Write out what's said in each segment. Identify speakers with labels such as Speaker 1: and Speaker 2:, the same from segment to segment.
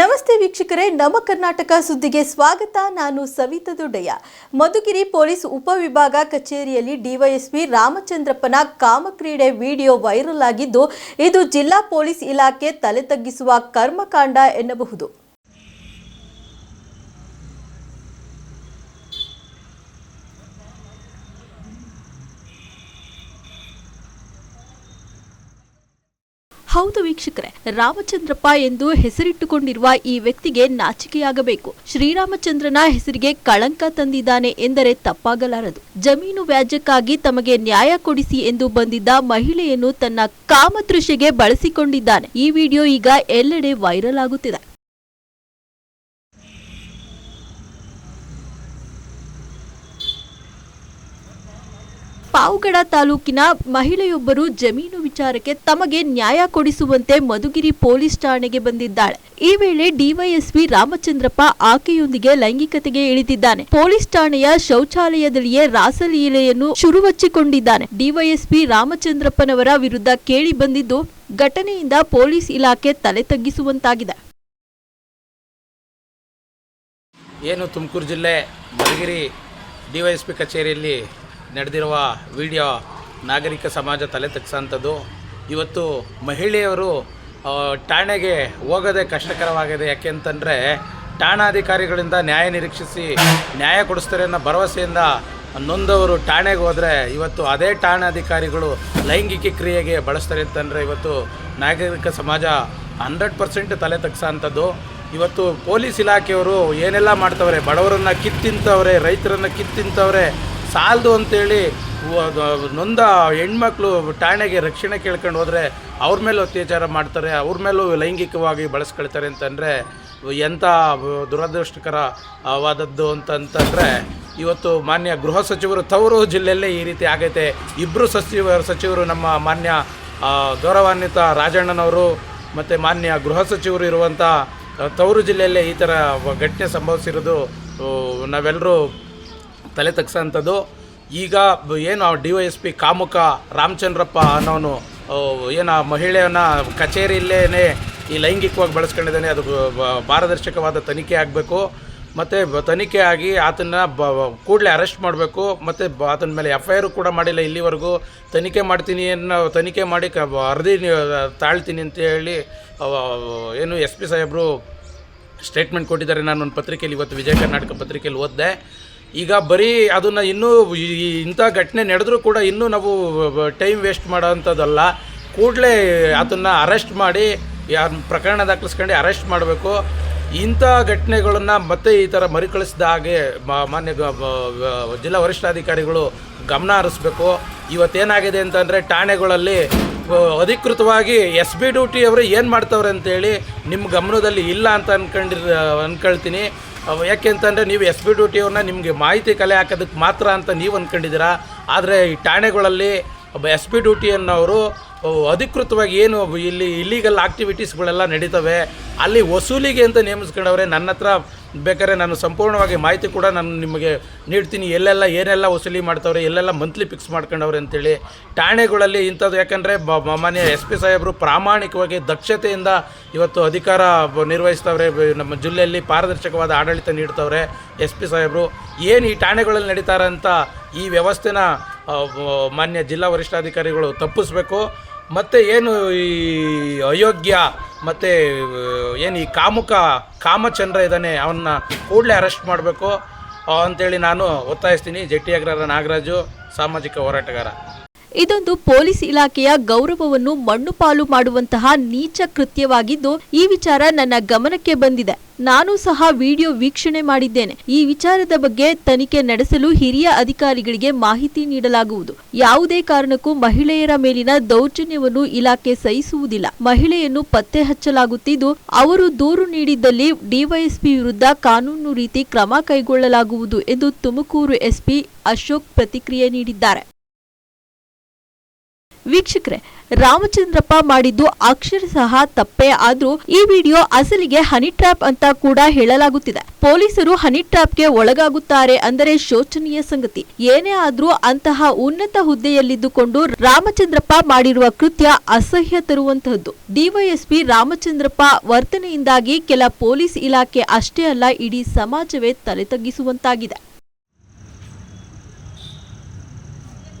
Speaker 1: ನಮಸ್ತೆ ವೀಕ್ಷಕರೇ, ನಮ್ಮ ಕರ್ನಾಟಕ ಸುದ್ದಿಗೆ ಸ್ವಾಗತ. ನಾನು ಸವಿತಾ ದೊಡ್ಡಯ್ಯ. ಮಧುಗಿರಿ ಪೊಲೀಸ್ ಉಪವಿಭಾಗ ಕಚೇರಿಯಲ್ಲಿ ಡಿವೈಎಸ್ಪಿ ರಾಮಚಂದ್ರಪ್ಪನ ಕಾಮಕ್ರೀಡೆ ವಿಡಿಯೋ ವೈರಲ್ ಆಗಿದ್ದು, ಇದು ಜಿಲ್ಲಾ ಪೊಲೀಸ್ ಇಲಾಖೆ ತಲೆ ತಗ್ಗಿಸುವ ಕರ್ಮಕಾಂಡ ಎನ್ನಬಹುದು. ಹೌದು ವೀಕ್ಷಕರೇ, ರಾಮಚಂದ್ರಪ್ಪ ಎಂದು ಹೆಸರಿಟ್ಟುಕೊಂಡಿರುವ ಈ ವ್ಯಕ್ತಿಗೆ ನಾಚಿಕೆಯಾಗಬೇಕು. ಶ್ರೀರಾಮಚಂದ್ರನ ಹೆಸರಿಗೆ ಕಳಂಕ ತಂದಿದ್ದಾನೆ ಎಂದರೆ ತಪ್ಪಾಗಲಾರದು. ಜಮೀನು ವ್ಯಾಜ್ಯಕ್ಕಾಗಿ ತಮಗೆ ನ್ಯಾಯ ಕೊಡಿಸಿ ಎಂದು ಬಂದಿದ್ದ ಮಹಿಳೆಯನ್ನು ತನ್ನ ಕಾಮತೃಷೆಗೆ ಬಳಸಿಕೊಂಡಿದ್ದಾನೆ. ಈ ವಿಡಿಯೋ ಈಗ ಎಲ್ಲೆಡೆ ವೈರಲ್ ಆಗುತ್ತಿದೆ. ಪಾವಗಡ ತಾಲೂಕಿನ ಮಹಿಳೆಯೊಬ್ಬರು ಜಮೀನು ವಿಚಾರಕ್ಕೆ ತಮಗೆ ನ್ಯಾಯ ಕೊಡಿಸುವಂತೆ ಮಧುಗಿರಿ ಪೊಲೀಸ್ ಠಾಣೆಗೆ ಬಂದಿದ್ದಾಳೆ. ಈ ವೇಳೆ ಡಿವೈಎಸ್ಪಿ ರಾಮಚಂದ್ರಪ್ಪ ಆಕೆಯೊಂದಿಗೆ ಲೈಂಗಿಕತೆಗೆ ಇಳಿದಿದ್ದಾನೆ. ಪೊಲೀಸ್ ಠಾಣೆಯ ಶೌಚಾಲಯದಲ್ಲಿಯೇ ರಾಸಲೀಲೆಯನ್ನು ಶುರುವಚ್ಚಿಕೊಂಡಿದ್ದಾನೆ. ಡಿವೈಎಸ್ಪಿ ರಾಮಚಂದ್ರಪ್ಪನವರ ವಿರುದ್ಧ ಕೇಳಿ ಬಂದಿದ್ದು, ಘಟನೆಯಿಂದ ಪೊಲೀಸ್ ಇಲಾಖೆ ತಲೆ ತಗ್ಗಿಸುವಂತಾಗಿದೆ.
Speaker 2: ಏನು ತುಮಕೂರು ಜಿಲ್ಲೆ ಮಧುಗಿರಿ ಡಿವೈಎಸ್ಪಿ ಕಚೇರಿಯಲ್ಲಿ ನಡೆದಿರುವ ವಿಡಿಯೋ ನಾಗರಿಕ ಸಮಾಜ ತಲೆ ತಗ್ಸೋಂಥದ್ದು. ಇವತ್ತು ಮಹಿಳೆಯರು ಠಾಣೆಗೆ ಹೋಗೋದೇ ಕಷ್ಟಕರವಾಗಿದೆ. ಯಾಕೆಂತಂದರೆ ಠಾಣಾಧಿಕಾರಿಗಳಿಂದ ನ್ಯಾಯ ನಿರೀಕ್ಷಿಸಿ ನ್ಯಾಯ ಕೊಡಿಸ್ತಾರೆ ಅನ್ನೋ ಭರವಸೆಯಿಂದ ನೊಂದವರು ಠಾಣೆಗೆ ಹೋದರೆ ಇವತ್ತು ಅದೇ ಠಾಣಾಧಿಕಾರಿಗಳು ಲೈಂಗಿಕ ಕ್ರಿಯೆಗೆ ಬಳಸ್ತಾರೆ ಅಂತಂದರೆ ಇವತ್ತು ನಾಗರಿಕ ಸಮಾಜ 100% ತಲೆ ತಗ್ಸೋಂಥದ್ದು. ಇವತ್ತು ಪೊಲೀಸ್ ಇಲಾಖೆಯವರು ಏನೆಲ್ಲ ಮಾಡ್ತವ್ರೆ, ಬಡವರನ್ನು ಕಿತ್ತಿಂತವ್ರೆ, ರೈತರನ್ನು ಕಿತ್ತಿಂತವ್ರೆ, ಸಾಲದು ಅಂತೇಳಿ ನೊಂದ ಹೆಣ್ಮಕ್ಳು ಠಾಣೆಗೆ ರಕ್ಷಣೆ ಕೇಳ್ಕೊಂಡು ಹೋದರೆ ಅವ್ರ ಮೇಲೆ ಅತ್ಯಾಚಾರ ಮಾಡ್ತಾರೆ, ಅವ್ರ ಮೇಲೂ ಲೈಂಗಿಕವಾಗಿ ಬಳಸ್ಕೊಳ್ತಾರೆ ಅಂತಂದರೆ ಎಂಥ ದುರದೃಷ್ಟಕರವಾದದ್ದು ಅಂತಂದರೆ ಇವತ್ತು ಮಾನ್ಯ ಗೃಹ ಸಚಿವರು ತವರು ಜಿಲ್ಲೆಯಲ್ಲೇ ಈ ರೀತಿ ಆಗೈತೆ. ಇಬ್ಬರು ಸಚಿವರು ನಮ್ಮ ಮಾನ್ಯ ಗೌರವಾನ್ವಿತ ರಾಜಣ್ಣನವರು ಮತ್ತು ಮಾನ್ಯ ಗೃಹ ಸಚಿವರು ಇರುವಂಥ ತವರು ಜಿಲ್ಲೆಯಲ್ಲೇ ಈ ಥರ ಘಟನೆ ಸಂಭವಿಸಿರೋದು ನಾವೆಲ್ಲರೂ ತಲೆ ತಗ್ಸೋಂಥದ್ದು. ಈಗ ಏನು ಡಿವೈಎಸ್ಪಿ ಕಾಮುಕ ರಾಮಚಂದ್ರಪ್ಪ ಅನ್ನೋನು ಏನು ಮಹಿಳೆಯನ್ನು ಕಚೇರಿಯಲ್ಲೇ ಈ ಲೈಂಗಿಕವಾಗಿ ಬಳಸ್ಕೊಂಡಿದ್ದಾನೆ. ಅದು ಪಾರದರ್ಶಕವಾದ ತನಿಖೆ ಆಗಬೇಕು. ಮತ್ತು ತನಿಖೆ ಆಗಿ ಆತನ್ನು ಕೂಡಲೇ ಅರೆಸ್ಟ್ ಮಾಡಬೇಕು. ಮತ್ತು ಆತನ ಮೇಲೆ FIR ಕೂಡ ಮಾಡಿಲ್ಲ ಇಲ್ಲಿವರೆಗೂ. ತನಿಖೆ ಮಾಡಿ ಅರ್ಧಿ ತಾಳ್ತೀನಿ ಅಂತೇಳಿ ಏನು SP ಸಾಹೇಬರು ಸ್ಟೇಟ್ಮೆಂಟ್ ಕೊಟ್ಟಿದ್ದಾರೆ. ನಾನು ಒಂದು ಪತ್ರಿಕೆಯಲ್ಲಿ ಇವತ್ತು ವಿಜಯ ಕರ್ನಾಟಕ ಪತ್ರಿಕೆಯಲ್ಲಿ ಓದಿದೆ. ಈಗ ಬರೀ ಅದನ್ನು ಇನ್ನೂ ಇಂಥ ಘಟನೆ ನಡೆದರೂ ಕೂಡ ಇನ್ನೂ ನಾವು ಟೈಮ್ ವೇಸ್ಟ್ ಮಾಡೋವಂಥದ್ದಲ್ಲ. ಕೂಡಲೇ ಅದನ್ನು ಅರೆಸ್ಟ್ ಮಾಡಿ ಪ್ರಕರಣ ದಾಖಲಿಸ್ಕೊಂಡು ಅರೆಸ್ಟ್ ಮಾಡಬೇಕು. ಇಂಥ ಘಟನೆಗಳನ್ನು ಮತ್ತೆ ಈ ಥರ ಮರುಕಳಿಸಿದ ಹಾಗೆ ಮಾನ್ಯ ಜಿಲ್ಲಾ ವರಿಷ್ಠಾಧಿಕಾರಿಗಳು ಗಮನ ಹರಿಸ್ಬೇಕು. ಇವತ್ತೇನಾಗಿದೆ ಅಂತಂದರೆ ಠಾಣೆಗಳಲ್ಲಿ ಅಧಿಕೃತವಾಗಿ SB ಡ್ಯೂಟಿ ಅವರು ಏನು ಮಾಡ್ತವ್ರೆ ಅಂತೇಳಿ ನಿಮ್ಮ ಗಮನದಲ್ಲಿ ಇಲ್ಲ ಅಂತ ಅನ್ಕೊಳ್ತೀನಿ. ಯಾಕೆ ಅಂತಂದರೆ ನೀವು SB ಡ್ಯೂಟಿಯವ್ರನ್ನ ನಿಮಗೆ ಮಾಹಿತಿ ಕಲೆ ಹಾಕೋದಕ್ಕೆ ಮಾತ್ರ ಅಂತ ನೀವು ಅಂದ್ಕೊಂಡಿದ್ದೀರಾ. ಆದರೆ ಈ ಠಾಣೆಗಳಲ್ಲಿ SB ಡ್ಯೂಟಿಯನ್ನವರು ಅಧಿಕೃತವಾಗಿ ಏನು ಇಲ್ಲಿ ಇಲ್ಲೀಗಲ್ ಆಕ್ಟಿವಿಟೀಸ್ಗಳೆಲ್ಲ ನಡೀತವೆ, ಅಲ್ಲಿ ವಸೂಲಿಗೆ ಅಂತ ನೇಮಿಸ್ಕೊಂಡವ್ರೆ. ನನ್ನ ಹತ್ರ ಬೇಕಾದ್ರೆ ನಾನು ಸಂಪೂರ್ಣವಾಗಿ ಮಾಹಿತಿ ಕೂಡ ನಾನು ನಿಮಗೆ ನೀಡ್ತೀನಿ, ಏನೆಲ್ಲ ವಸೂಲಿ ಮಾಡ್ತವ್ರೆ, ಎಲ್ಲೆಲ್ಲ ಮಂತ್ಲಿ ಫಿಕ್ಸ್ ಮಾಡ್ಕೊಂಡವ್ರೆ ಅಂತೇಳಿ. ಠಾಣೆಗಳಲ್ಲಿ ಇಂಥದ್ದು ಯಾಕಂದರೆ ಮಾನ್ಯ SP ಸಾಹೇಬರು ಪ್ರಾಮಾಣಿಕವಾಗಿ ದಕ್ಷತೆಯಿಂದ ಇವತ್ತು ಅಧಿಕಾರ ನಿರ್ವಹಿಸ್ತವ್ರೆ. ನಮ್ಮ ಜಿಲ್ಲೆಯಲ್ಲಿ ಪಾರದರ್ಶಕವಾದ ಆಡಳಿತ ನೀಡ್ತವ್ರೆ SP ಸಾಹೇಬರು. ಏನು ಈ ಠಾಣೆಗಳಲ್ಲಿ ನಡೀತಾರಂಥ ಈ ವ್ಯವಸ್ಥೆನ ಮಾನ್ಯ ಜಿಲ್ಲಾ ವರಿಷ್ಠಾಧಿಕಾರಿಗಳು ತಪ್ಪಿಸ್ಬೇಕು. ಮತ್ತು ಏನು ಈ ಅಯೋಗ್ಯ ಮತ್ತು ಏನು ಈ ಕಾಮಚಂದ್ರ ಇದ್ದಾನೆ, ಅವನ್ನ ಕೂಡಲೇ ಅರೆಸ್ಟ್ ಮಾಡಬೇಕು ಅಂಥೇಳಿ ನಾನು ಒತ್ತಾಯಿಸ್ತೀನಿ. ಜಟ್ಟಿಯಾಗ್ರರ ನಾಗರಾಜು, ಸಾಮಾಜಿಕ ಹೋರಾಟಗಾರ.
Speaker 1: ಇದೊಂದು ಪೊಲೀಸ್ ಇಲಾಖೆಯ ಗೌರವವನ್ನು ಮಣ್ಣುಪಾಲು ಮಾಡುವಂತಹ ನೀಚ ಕೃತ್ಯವಾಗಿದ್ದು, ಈ ವಿಚಾರ ನನ್ನ ಗಮನಕ್ಕೆ ಬಂದಿದೆ. ನಾನು ಸಹ ವಿಡಿಯೋ ವೀಕ್ಷಣೆ ಮಾಡಿದ್ದೇನೆ. ಈ ವಿಚಾರದ ಬಗ್ಗೆ ತನಿಖೆ ನಡೆಸಲು ಹಿರಿಯ ಅಧಿಕಾರಿಗಳಿಗೆ ಮಾಹಿತಿ ನೀಡಲಾಗುವುದು. ಯಾವುದೇ ಕಾರಣಕ್ಕೂ ಮಹಿಳೆಯರ ಮೇಲಿನ ದೌರ್ಜನ್ಯವನ್ನು ಇಲಾಖೆ ಸಹಿಸುವುದಿಲ್ಲ. ಮಹಿಳೆಯನ್ನು ಪತ್ತೆ ಹಚ್ಚಲಾಗುತ್ತಿದ್ದು, ಅವರು ದೂರು ನೀಡಿದ್ದಲ್ಲಿ ಡಿವೈಎಸ್ಪಿ ವಿರುದ್ಧ ಕಾನೂನು ರೀತಿ ಕ್ರಮ ಕೈಗೊಳ್ಳಲಾಗುವುದು ಎಂದು ತುಮಕೂರು SP ಅಶೋಕ್ ಪ್ರತಿಕ್ರಿಯೆ ನೀಡಿದ್ದಾರೆ. ವೀಕ್ಷಕರೇ, ರಾಮಚಂದ್ರಪ್ಪ ಮಾಡಿದ್ದು ಅಕ್ಷರಶಃ ತಪ್ಪೇ ಆದ್ರೂ ಈ ವಿಡಿಯೋ ಅಸಲಿಗೆ ಹನಿ ಟ್ರ್ಯಾಪ್ ಅಂತ ಕೂಡ ಹೇಳಲಾಗುತ್ತಿದೆ. ಪೊಲೀಸರು ಹನಿ ಟ್ರ್ಯಾಪ್ಗೆ ಒಳಗಾಗುತ್ತಾರೆ ಅಂದರೆ ಶೋಚನೀಯ ಸಂಗತಿ. ಏನೇ ಆದ್ರೂ ಅಂತಹ ಉನ್ನತ ಹುದ್ದೆಯಲ್ಲಿದ್ದುಕೊಂಡು ರಾಮಚಂದ್ರಪ್ಪ ಮಾಡಿರುವ ಕೃತ್ಯ ಅಸಹ್ಯ ತರುವಂತಹದ್ದು. ಡಿವೈಎಸ್ಪಿ ರಾಮಚಂದ್ರಪ್ಪ ವರ್ತನೆಯಿಂದಾಗಿ ಕೆಲ ಪೊಲೀಸ್ ಇಲಾಖೆ ಅಷ್ಟೇ ಅಲ್ಲ, ಇಡೀ ಸಮಾಜವೇ ತಲೆ ತಗ್ಗಿಸುವಂತಾಗಿದೆ.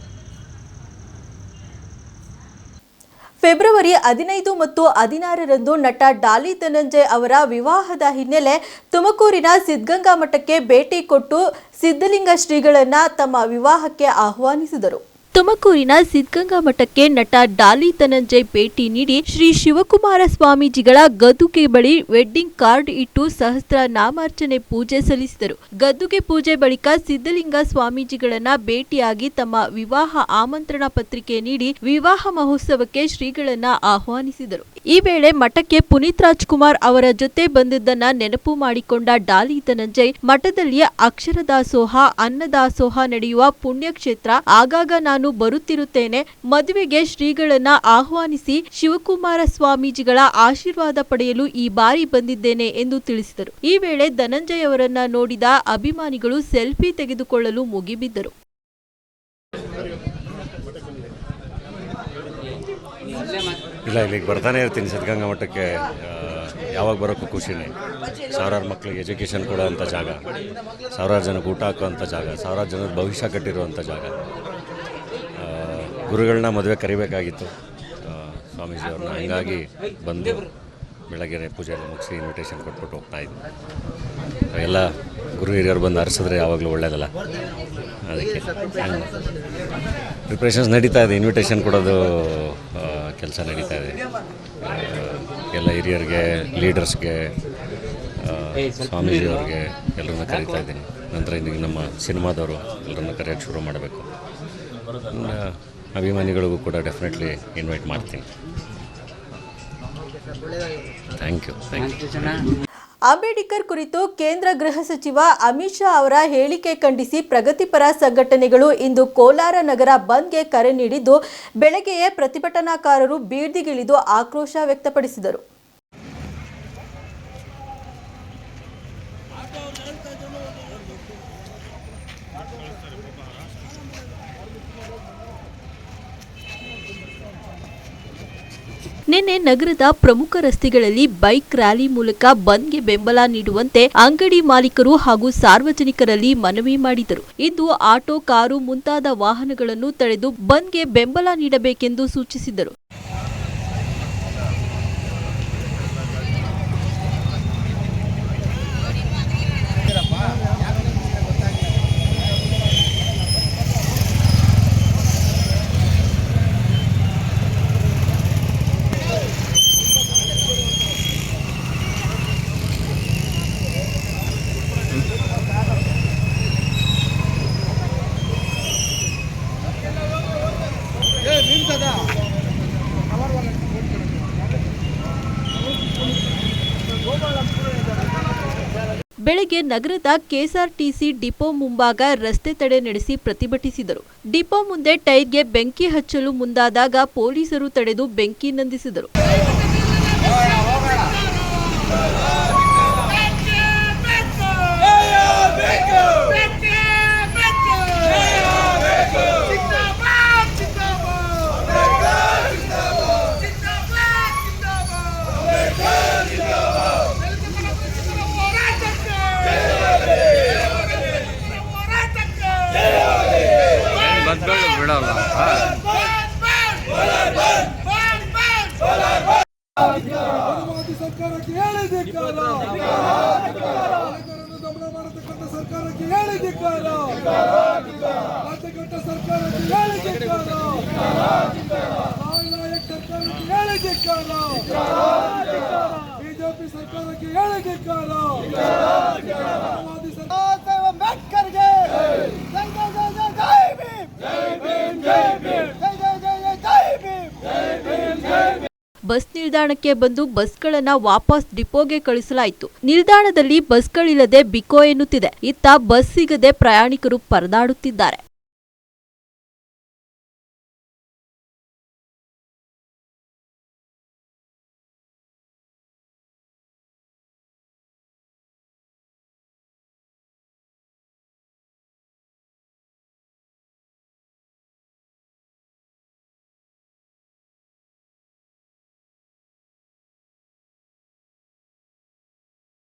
Speaker 1: ಫೆಬ್ರವರಿ 15 ಮತ್ತು 16ರಂದು ನಟ ಡಾಲಿ ಧನಂಜಯ್ ಅವರ ವಿವಾಹದ ಹಿನ್ನೆಲೆ ತುಮಕೂರಿನ ಸಿದ್ಧಗಂಗಾ ಮಠಕ್ಕೆ ಭೇಟಿ ಕೊಟ್ಟು ಸಿದ್ಧಲಿಂಗ ಶ್ರೀಗಳನ್ನ ತಮ್ಮ ವಿವಾಹಕ್ಕೆ ಆಹ್ವಾನಿಸಿದರು. ತುಮಕೂರಿನ ಸಿದ್ಧಗಂಗಾ ಮಠಕ್ಕೆ ನಟ ಡಾಲಿ ಧನಂಜಯ್ ಭೇಟಿ ನೀಡಿ ಶ್ರೀ ಶಿವಕುಮಾರ ಸ್ವಾಮೀಜಿಗಳ ಗದ್ದುಗೆ ಬಳಿ ವೆಡ್ಡಿಂಗ್ ಕಾರ್ಡ್ ಇಟ್ಟು ಸಹಸ್ರ ನಾಮಾರ್ಚನೆ ಪೂಜೆ ಸಲ್ಲಿಸಿದರು. ಗದ್ದುಗೆ ಪೂಜೆ ಬಳಿಕ ಸಿದ್ಧಲಿಂಗ ಸ್ವಾಮೀಜಿಗಳನ್ನ ಭೇಟಿಯಾಗಿ ತಮ್ಮ ವಿವಾಹ ಆಮಂತ್ರಣ ಪತ್ರಿಕೆ ನೀಡಿ ವಿವಾಹ ಮಹೋತ್ಸವಕ್ಕೆ ಶ್ರೀಗಳನ್ನ ಆಹ್ವಾನಿಸಿದರು. ಈ ವೇಳೆ ಮಠಕ್ಕೆ ಪುನೀತ್ ರಾಜ್ಕುಮಾರ್ ಅವರ ಜೊತೆ ಬಂದಿದ್ದನ್ನ ನೆನಪು ಮಾಡಿಕೊಂಡ ಡಾಲಿ ಧನಂಜಯ್, ಮಠದಲ್ಲಿ ಅಕ್ಷರದಾಸೋಹ, ಅನ್ನದಾಸೋಹ ನಡೆಯುವ ಪುಣ್ಯಕ್ಷೇತ್ರ, ಆಗಾಗ ನಾನು ಬರುತ್ತಿರುತ್ತೇನೆ. ಮದುವೆಗೆ ಶ್ರೀಗಳನ್ನ ಆಹ್ವಾನಿಸಿ ಶಿವಕುಮಾರ ಸ್ವಾಮೀಜಿಗಳ ಆಶೀರ್ವಾದ ಪಡೆಯಲು ಈ ಬಾರಿ ಬಂದಿದ್ದೇನೆ ಎಂದು ತಿಳಿಸಿದರು. ಈ ವೇಳೆ ಧನಂಜಯ್ ಅವರನ್ನ ನೋಡಿದ ಅಭಿಮಾನಿಗಳು ಸೆಲ್ಫಿ ತೆಗೆದುಕೊಳ್ಳಲು ಮುಗಿಬಿದ್ದರು.
Speaker 3: ಇಲ್ಲ, ಇಲ್ಲಿಗೆ ಬರ್ತಾನೆ ಇರ್ತೀನಿ ಸಿದ್ಧಗಂಗಾ ಮಠಕ್ಕೆ. ಯಾವಾಗ ಬರೋಕ್ಕೂ ಖುಷಿನೇ. ಸಾವಿರಾರು ಮಕ್ಕಳಿಗೆ ಎಜುಕೇಷನ್ ಕೊಡೋವಂಥ ಜಾಗ, ಸಾವಿರಾರು ಜನಕ್ಕೆ ಊಟ ಹಾಕೋವಂಥ ಜಾಗ, ಸಾವಿರಾರು ಜನದ ಭವಿಷ್ಯ ಕಟ್ಟಿರುವಂಥ ಜಾಗ. ಗುರುಗಳನ್ನ ಮದುವೆ ಕರಿಬೇಕಾಗಿತ್ತು ಸ್ವಾಮೀಜಿಯವ್ರನ್ನ. ಹೀಗಾಗಿ ಬಂದು ಬೆಳಗ್ಗೆ ಪೂಜೆ ಎಲ್ಲ ಮುಗಿಸಿ ಇನ್ವಿಟೇಷನ್ ಕೊಟ್ಬಿಟ್ಟು ಹೋಗ್ತಾಯಿದ್ದೆ. ಎಲ್ಲ ಗುರು ಹಿರಿಯರು ಬಂದು ಹರಿಸಿದ್ರೆ ಯಾವಾಗಲೂ ಒಳ್ಳೆಯದಲ್ಲ. ಅದಕ್ಕೆ ಪ್ರಿಪ್ರೇಷನ್ಸ್ ನಡೀತಾ ಇದೆ. ಇನ್ವಿಟೇಷನ್ ಕೊಡೋದು ಕೆಲಸ ನಡೀತಾ ಇದೆ. ಎಲ್ಲ ಹಿರಿಯರಿಗೆ, ಲೀಡರ್ಸ್ಗೆ, ಸ್ವಾಮೀಜಿಯವ್ರಿಗೆ ಎಲ್ಲರನ್ನ ಕರೀತಾ ಇದ್ದೀನಿ. ನಂತರ ಇನ್ನು ನಮ್ಮ ಸಿನಿಮಾದವರು ಎಲ್ಲರನ್ನ ಕರೆಯೋಕ್ಕೆ ಶುರು ಮಾಡಬೇಕು. ಅಭಿಮಾನಿಗಳಿಗೂ ಕೂಡ ಡೆಫಿನೆಟ್ಲಿ ಇನ್ವೈಟ್ ಮಾಡ್ತೀನಿ. Thank you.
Speaker 1: ಅಂಬೇಡ್ಕರ್ ಕುರಿತು ಕೇಂದ್ರ ಗೃಹ ಸಚಿವ ಅಮಿತ್ ಶಾ ಅವರ ಹೇಳಿಕೆ ಖಂಡಿಸಿ ಪ್ರಗತಿಪರ ಸಂಘಟನೆಗಳು ಇಂದು ಕೋಲಾರ ನಗರ ಬಂದ್ಗೆ ಕರೆ ನೀಡಿದ್ದು, ಬೆಳಗ್ಗೆಯೇ ಪ್ರತಿಭಟನಾಕಾರರು ಬೀದಿಗಿಳಿದು ಆಕ್ರೋಶ ವ್ಯಕ್ತಪಡಿಸಿದರು. ನಿನ್ನೆ ನಗರದ ಪ್ರಮುಖ ರಸ್ತೆಗಳಲ್ಲಿ ಬೈಕ್ ರ್ಯಾಲಿ ಮೂಲಕ ಬಂದ್ಗೆ ಬೆಂಬಲ ನೀಡುವಂತೆ ಅಂಗಡಿ ಮಾಲೀಕರು ಹಾಗೂ ಸಾರ್ವಜನಿಕರಲ್ಲಿ ಮನವಿ ಮಾಡಿದರು. ಇಂದು ಆಟೋ, ಕಾರು ಮುಂತಾದ ವಾಹನಗಳನ್ನು ತಡೆದು ಬಂದ್ಗೆ ಬೆಂಬಲ ನೀಡಬೇಕೆಂದು ಸೂಚಿಸಿದರು. ಬೆಳಗ್ಗೆ ನಗರದ ಕೆಎಸ್ಆರ್ಟಿಸಿ ಡಿಪೋ ಮುಂಭಾಗ ರಸ್ತೆ ತಡೆ ನಡೆಸಿ ಪ್ರತಿಭಟಿಸಿದರು. ಡಿಪೋ ಮುಂದೆ ಟೈರ್ಗೆ ಬೆಂಕಿ ಹಚ್ಚಲು ಮುಂದಾದಾಗ ಪೊಲೀಸರು ತಡೆದು ಬೆಂಕಿ ನಂದಿಸಿದರು.
Speaker 4: ಸರ್ಕಾರಕ್ಕೆ ಹೇಳಿದಿಕ್ಕಾರ, ದಮನ ಮಾಡತಕ್ಕಂಥ ಸರ್ಕಾರಕ್ಕೆ ಹೇಳಿದಿಕ್ಕಾರ, ರಾಜ್ಯಘಟ್ಟ ಸರ್ಕಾರಕ್ಕೆ ಹೇಳಿದಿಕ್ಕಾರ, ನಾಯಕ್ ಸರ್ಕಾರಕ್ಕೆ ಹೇಳಿದಿಕ್ಕಾರ, ಬಿಜೆಪಿ ಸರ್ಕಾರಕ್ಕೆ ಹೇಳಿದಿಕ್ಕಾರ, ಅಂಬೇಡ್ಕರ್ಗೆ
Speaker 1: ಬಸ್ ನಿಲ್ದಾಣಕ್ಕೆ ಬಂದು ಬಸ್ಗಳನ್ನ ವಾಪಸ್ ಡಿಪೋಗೆ ಕಳಿಸಲಾಯಿತು. ನಿಲ್ದಾಣದಲ್ಲಿ ಬಸ್ಗಳಿಲ್ಲದೆ ಬಿಕೋ ಎನ್ನುತ್ತಿದೆ. ಇತ್ತ ಬಸ್ ಸಿಗದೆ ಪ್ರಯಾಣಿಕರು ಪರದಾಡುತ್ತಿದ್ದಾರೆ.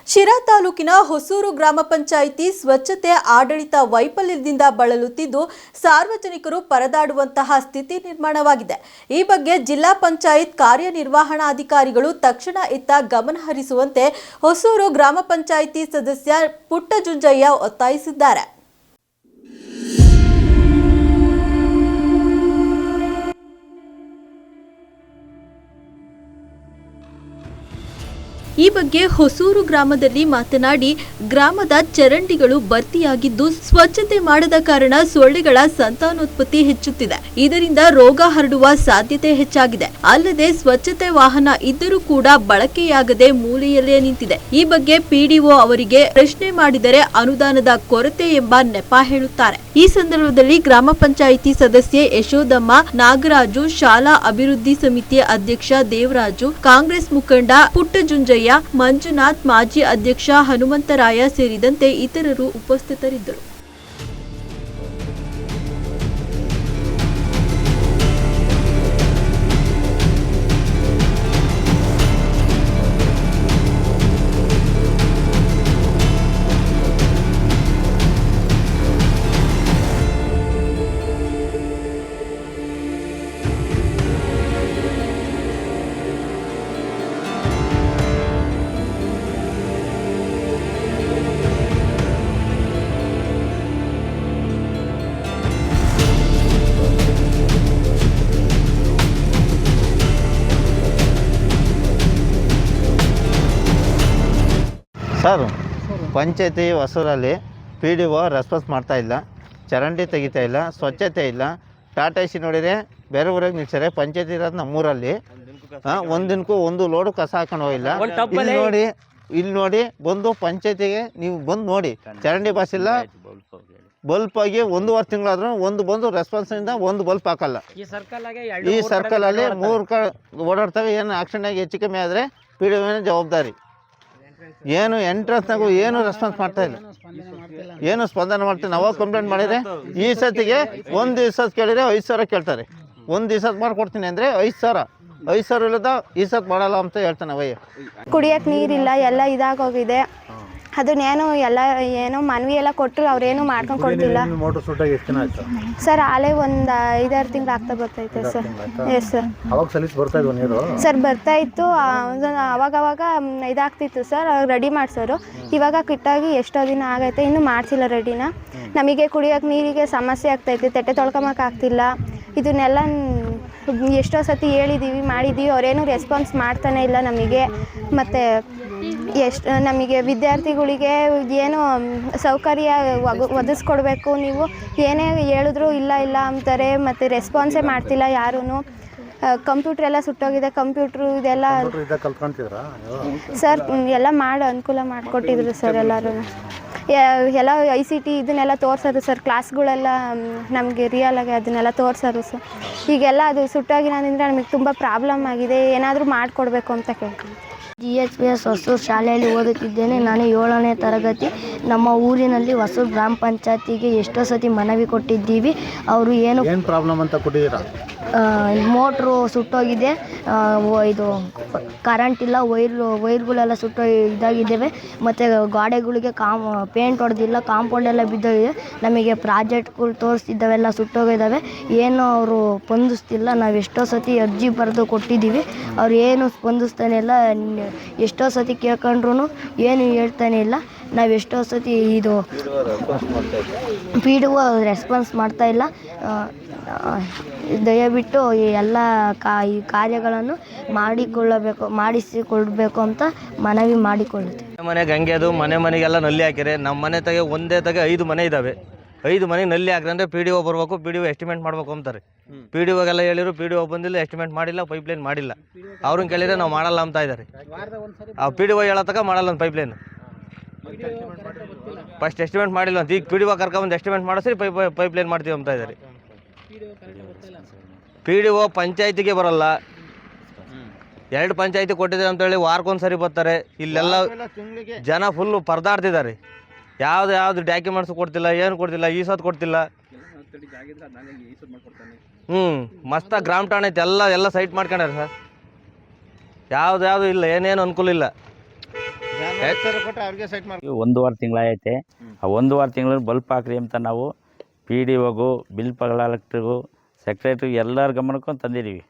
Speaker 1: ಶಿರಾ ತಾಲೂಕಿನ ಹೊಸೂರು ಗ್ರಾಮ ಪಂಚಾಯಿತಿ ಸ್ವಚ್ಛತೆ ಆಡಳಿತ ವೈಫಲ್ಯದಿಂದ ಬಳಲುತ್ತಿದ್ದು ಸಾರ್ವಜನಿಕರು ಪರದಾಡುವಂತಹ ಸ್ಥಿತಿ ನಿರ್ಮಾಣವಾಗಿದೆ. ಈ ಬಗ್ಗೆ ಜಿಲ್ಲಾ ಪಂಚಾಯತ್ ಕಾರ್ಯನಿರ್ವಹಣಾಧಿಕಾರಿಗಳು ತಕ್ಷಣ ಇತ್ತ ಗಮನ ಹರಿಸುವಂತೆ ಹೊಸೂರು ಗ್ರಾಮ ಪಂಚಾಯಿತಿ ಸದಸ್ಯ ಪುಟ್ಟಜುಂಜಯ್ಯ ಒತ್ತಾಯಿಸಿದ್ದಾರೆ. ಈ ಬಗ್ಗೆ ಹೊಸೂರು ಗ್ರಾಮದಲ್ಲಿ ಮಾತನಾಡಿ, ಗ್ರಾಮದ ಚರಂಡಿಗಳು ಭರ್ತಿಯಾಗಿದ್ದು ಸ್ವಚ್ಛತೆ ಮಾಡದ ಕಾರಣ ಸೊಳ್ಳೆಗಳ ಸಂತಾನೋತ್ಪತ್ತಿ ಹೆಚ್ಚುತ್ತಿದೆ. ಇದರಿಂದ ರೋಗ ಹರಡುವ ಸಾಧ್ಯತೆ ಹೆಚ್ಚಾಗಿದೆ. ಅಲ್ಲದೆ ಸ್ವಚ್ಛತೆ ವಾಹನ ಇದ್ದರೂ ಕೂಡ ಬಳಕೆಯಾಗದೆ ಮೂಲೆಯಲ್ಲೇ ನಿಂತಿದೆ. ಈ ಬಗ್ಗೆ ಪಿಡಿಒ ಅವರಿಗೆ ಪ್ರಶ್ನೆ ಮಾಡಿದರೆ ಅನುದಾನದ ಕೊರತೆ ಎಂಬ ನೆಪ ಹೇಳುತ್ತಾರೆ. ಈ ಸಂದರ್ಭದಲ್ಲಿ ಗ್ರಾಮ ಪಂಚಾಯಿತಿ ಸದಸ್ಯೆ ಯಶೋದಮ್ಮ, ನಾಗರಾಜು, ಶಾಲಾ ಅಭಿವೃದ್ಧಿ ಸಮಿತಿ ಅಧ್ಯಕ್ಷ ದೇವರಾಜು, ಕಾಂಗ್ರೆಸ್ ಮುಖಂಡ ಪುಟ್ಟಜುಂಜಯ್ಯ, ಮಂಜುನಾಥ್, ಮಾಜಿ ಅಧ್ಯಕ್ಷ ಹನುಮಂತರಾಯ ಸೇರಿದಂತೆ ಇತರರು ಉಪಸ್ಥಿತರಿದ್ದರು.
Speaker 5: ಸರ್, ಪಂಚಾಯತಿ ಹೊಸೂರಲ್ಲಿ PDO ರೆಸ್ಪಾನ್ಸ್ ಮಾಡ್ತಾ ಇಲ್ಲ, ಚರಂಡಿ ತೆಗಿತಾ ಇಲ್ಲ, ಸ್ವಚ್ಛತೆ ಇಲ್ಲ. ಟಾಟಾ ಎಸಿ ನೋಡಿದರೆ ಬೇರೆ ಊರಾಗ ನಿಲ್ಸಾರೆ, ಪಂಚಾಯತಿ ಇರೋದು ನಮ್ಮೂರಲ್ಲಿ ಒಂದಿನಕ್ಕೂ ಒಂದು ಲೋಡು ಕಸ ಹಾಕೊಂಡು ಹೋಗಿಲ್ಲ. ಇಲ್ಲಿ ನೋಡಿ ಬಂದು ಪಂಚಾಯತಿಗೆ ನೀವು ಬಂದು ನೋಡಿ, ಚರಂಡಿ ಬಸ್ ಇಲ್ಲ, ಬಲ್ಪ್ ಆಗಿ 1.5 ತಿಂಗಳಾದ್ರೂ ಒಂದು ಬಂದು ರೆಸ್ಪಾನ್ಸಿಂದ ಒಂದು ಬಲ್ಪ್ ಹಾಕಲ್ಲ. ಈ ಸರ್ಕಲಲ್ಲಿ 3 ಕಡೆ ಓಡಾಡ್ತವೆ. ಏನು ಆಕ್ಷನ್ ಆಗಿ ಹೆಚ್ಚು ಕಮ್ಮಿ ಆದರೆ PDO ಜವಾಬ್ದಾರಿ. ಏನು ಎಂಟ್ರೆನ್ಸ್ನಾಗೂ ಏನು ರೆಸ್ಪಾನ್ಸ್ ಮಾಡ್ತಾ ಇಲ್ಲ, ಏನು ಸ್ಪಂದನೆ ಮಾಡ್ತೀವಿ. ನಾವು ಕಂಪ್ಲೇಂಟ್ ಮಾಡಿದರೆ ಈ ಸತಿಗೆ 1 ದಿವಸ ಕೇಳಿದರೆ 5,000 ಕೇಳ್ತಾರೆ. 1 ದಿವಸ ಮಾಡಿಕೊಡ್ತೀನಿ ಅಂದರೆ 5,000 ಇಲ್ಲದ ಈ ಸತ್ ಮಾಡಲ್ಲ ಅಂತ ಹೇಳ್ತಾನೆ ಅವಯ್ಯ.
Speaker 6: ಕುಡಿಯೋಕ್ಕೆ ನೀರಿಲ್ಲ, ಎಲ್ಲ ಇದಾಗೋಗಿದೆ. ಅದನ್ನೇನು ಎಲ್ಲ ಏನೋ ಮನವಿ ಎಲ್ಲ ಕೊಟ್ಟರು, ಅವ್ರೇನು ಮಾಡ್ಕೊಂಡು ಕೊಡ್ತಿಲ್ಲ ಸರ್. ಆಲೇ ಒಂದು 5-6 ತಿಂಗಳು ಆಗ್ತಾ ಬರ್ತೈತೆ ಸರ್. Yes sir. ಸರ್ ಬರ್ತಾ ಇತ್ತು, ಅವಾಗವಾಗ ಇದಾಗ್ತಿತ್ತು ಸರ್, ರೆಡಿ ಮಾಡಿಸೋರು. ಇವಾಗ ಕಿಟ್ಟಾಗಿ ಎಷ್ಟೋ ದಿನ ಆಗೈತೆ, ಇನ್ನೂ ಮಾಡಿಸಿಲ್ಲ ರೆಡಿನ. ನಮಗೆ ಕುಡಿಯೋಕ್ಕೆ ನೀರಿಗೆ ಸಮಸ್ಯೆ ಆಗ್ತೈತೆ, ತಟ್ಟೆ ತೊಳ್ಕೊಂಬಕ್ಕಾಗ್ತಿಲ್ಲ. ಇದನ್ನೆಲ್ಲ ಎಷ್ಟೋ ಸತಿ ಹೇಳಿದ್ದೀವಿ, ಮಾಡಿದ್ದೀವಿ, ಅವರೇನು ರೆಸ್ಪಾನ್ಸ್ ಮಾಡ್ತಾನೆ ಇಲ್ಲ ನಮಗೆ. ಮತ್ತು ನಮಗೆ ವಿದ್ಯಾರ್ಥಿಗಳಿಗೆ ಏನು ಸೌಕರ್ಯ ಒದಗಿಸ್ಕೊಡ್ಬೇಕು, ನೀವು ಏನೇ ಹೇಳಿದ್ರು ಇಲ್ಲ ಅಂತಾರೆ. ಮತ್ತು ರೆಸ್ಪಾನ್ಸೇ ಮಾಡ್ತಿಲ್ಲ ಯಾರೂ. ಕಂಪ್ಯೂಟ್ರ್ ಎಲ್ಲ ಸುಟ್ಟೋಗಿದೆ, ಕಂಪ್ಯೂಟ್ರು ಇದೆಲ್ಲ ಸರ್ ಎಲ್ಲ ಅನುಕೂಲ ಮಾಡಿಕೊಟ್ಟಿದ್ರು ಸರ್. ಎಲ್ಲರೂ ಎಲ್ಲ ICT ಇದನ್ನೆಲ್ಲ ತೋರಿಸೋದು ಸರ್. ಕ್ಲಾಸ್ಗಳೆಲ್ಲ ನಮಗೆ ರಿಯಲಾಗಿ ಅದನ್ನೆಲ್ಲ ತೋರಿಸೋದು ಸರ್. ಈಗೆಲ್ಲ ಅದು ಸುಟ್ಟೋಗಿರೋದ್ರಿಂದ ನಮಗೆ ತುಂಬ ಪ್ರಾಬ್ಲಮ್ ಆಗಿದೆ. ಏನಾದರೂ ಮಾಡಿಕೊಡ್ಬೇಕು ಅಂತ ಕೇಳ್ತೀನಿ.
Speaker 7: GHPS ಹೊಸೂರು ಶಾಲೆಯಲ್ಲಿ ಓದುತ್ತಿದ್ದೇನೆ. ನಾನು 7ನೇ ತರಗತಿ. ನಮ್ಮ ಊರಿನಲ್ಲಿ ಹೊಸೂರು ಗ್ರಾಮ ಪಂಚಾಯತಿಗೆ ಎಷ್ಟೋ ಸತಿ ಮನವಿ ಕೊಟ್ಟಿದ್ದೀವಿ. ಅವರು ಏನು
Speaker 5: ಪ್ರಾಬ್ಲಮ್ ಅಂತ ಕೊಟ್ಟಿದ್ದೀರಾ?
Speaker 7: ಮೋಟ್ರು ಸುಟ್ಟೋಗಿದೆ, ಇದು ಕರೆಂಟ್ ಇಲ್ಲ, ವೈರ್ಗಳೆಲ್ಲ ಇದಾಗಿದ್ದಾವೆ. ಮತ್ತು ಗೋಡೆಗಳಿಗೆ ಪೇಂಟ್ ಹೊಡೆದಿಲ್ಲ, ಕಾಂಪೌಂಡ್ ಎಲ್ಲ ಬಿದ್ದೋಗಿದೆ. ನಮಗೆ ಪ್ರಾಜೆಕ್ಟ್ಗಳು ತೋರಿಸ್ತಿದ್ದಾವೆಲ್ಲ ಸುಟ್ಟೋಗಿದ್ದಾವೆ. ಏನು ಅವರು ಸ್ಪಂದಿಸ್ತಿಲ್ಲ. ನಾವು ಎಷ್ಟೋ ಸತಿ ಅರ್ಜಿ ಬರೆದು ಕೊಟ್ಟಿದ್ದೀವಿ, ಅವ್ರು ಏನು ಸ್ಪಂದಿಸ್ತಾನೆ ಇಲ್ಲ. ಎಷ್ಟೋ ಸತಿ ಕೇಳ್ಕೊಂಡ್ರು ಏನು ಹೇಳ್ತಾನೆ ಇಲ್ಲ. ನಾವು ಎಷ್ಟೋ ಸತಿ ಇದು PDO ರೆಸ್ಪಾನ್ಸ್ ಮಾಡ್ತಾ ಇಲ್ಲ. ದಯವಿಟ್ಟು ಈ ಎಲ್ಲ ಈ ಕಾರ್ಯಗಳನ್ನು ಮಾಡಿಸಿಕೊಳ್ಬೇಕು ಅಂತ ಮನವಿ ಮಾಡಿಕೊಳ್ಳುತ್ತೇವೆ.
Speaker 8: ಮನೆಗೆ ಹಂಗೆ ಅದು ಮನೆಗೆಲ್ಲ ನಲ್ಲಿ ಹಾಕಿರೆ. ನಮ್ಮ ಮನೆ ಒಂದೇ 5 ಮನೆ ಇದ್ದಾವೆ. 5 ಮನೆಗೆ ನಲ್ಲಿ ಹಾಕಿದ್ರೆ ಅಂದರೆ PDO ಬರಬೇಕು, PDO ಎಸ್ಟಿಮೇಟ್ ಮಾಡಬೇಕು ಅಂತಾರೆ. PDOಗೆಲ್ಲ ಹೇಳಿದ್ರು, PDO ಬಂದಿಲ್ಲ, ಎಸ್ಟಿಮೇಟ್ ಮಾಡಿಲ್ಲ, ಪೈಪ್ಲೈನ್ ಮಾಡಿಲ್ಲ. ಅವ್ರನ್ನ ಕೇಳಿದರೆ ನಾವು ಮಾಡಲ್ಲ ಅಂತ ಇದ್ದಾರೆ. ಆ PDO ಹೇಳತಕ್ಕ ಮಾಡಲ್ಲ ಅಂತ ಪೈಪ್ಲೈನ್. ಫಸ್ಟ್ ಎಸ್ಟಿಮೇಟ್ ಮಾಡಿಲ್ಲ ಅಂತ, ಈಗ PDO ಕರ್ಕೊಂಬಂದು ಎಸ್ಟಿಮೇಟ್ ಮಾಡಿಸ್ರಿ ಪೈಪ್ಲೈನ್ ಮಾಡ್ತೀವಿ ಅಂತ ಇದ್ದಾರೆ. PDO ಪಂಚಾಯತಿಗೆ ಬರಲ್ಲ. 2 ಪಂಚಾಯತಿ ಕೊಟ್ಟಿದ್ದಾರೆ ಅಂತೇಳಿ ವಾರಕ್ಕೊಂದ್ಸರಿ ಬರ್ತಾರೆ. ಇಲ್ಲೆಲ್ಲ ಜನ ಫುಲ್ಲು ಪರದಾಡ್ತಿದ್ದಾರೆ. ಯಾವ್ದು ಡಾಕ್ಯುಮೆಂಟ್ಸ್ ಕೊಡ್ತಿಲ್ಲ, ಏನು ಕೊಡ್ತಿಲ್ಲ, ಈ ಸತ್ ಕೊಡ್ತಿಲ್ಲ. ಮಸ್ತ ಗ್ರಾಮ ಠಾಣೆ ಐತೆ, ಎಲ್ಲ ಸೈಟ್ ಮಾಡ್ಕೊಂಡಾರೆ ಸರ್. ಯಾವ್ದು ಇಲ್ಲ, ಏನೇನು ಅನುಕೂಲ ಇಲ್ಲ.
Speaker 5: ಕೊಟ್ಟು ಅವ್ರಿಗೆ ಸೆಟ್ ಮಾಡಿ
Speaker 9: 1 ತಿಂಗಳಾಗೈತೆ. ಆ 1 ತಿಂಗಳು ಬಲ್ಪ್ ಹಾಕ್ರಿ ಅಂತ ನಾವು PDOಗೂ ಬಿಲ್ ಕಲೆಕ್ಟ್ರಿಗೂ ಸೆಕ್ರೆಟ್ರಿಗೆ ಎಲ್ಲರ ಗಮನಕ್ಕೂ ತಂದಿದ್ದೀವಿ.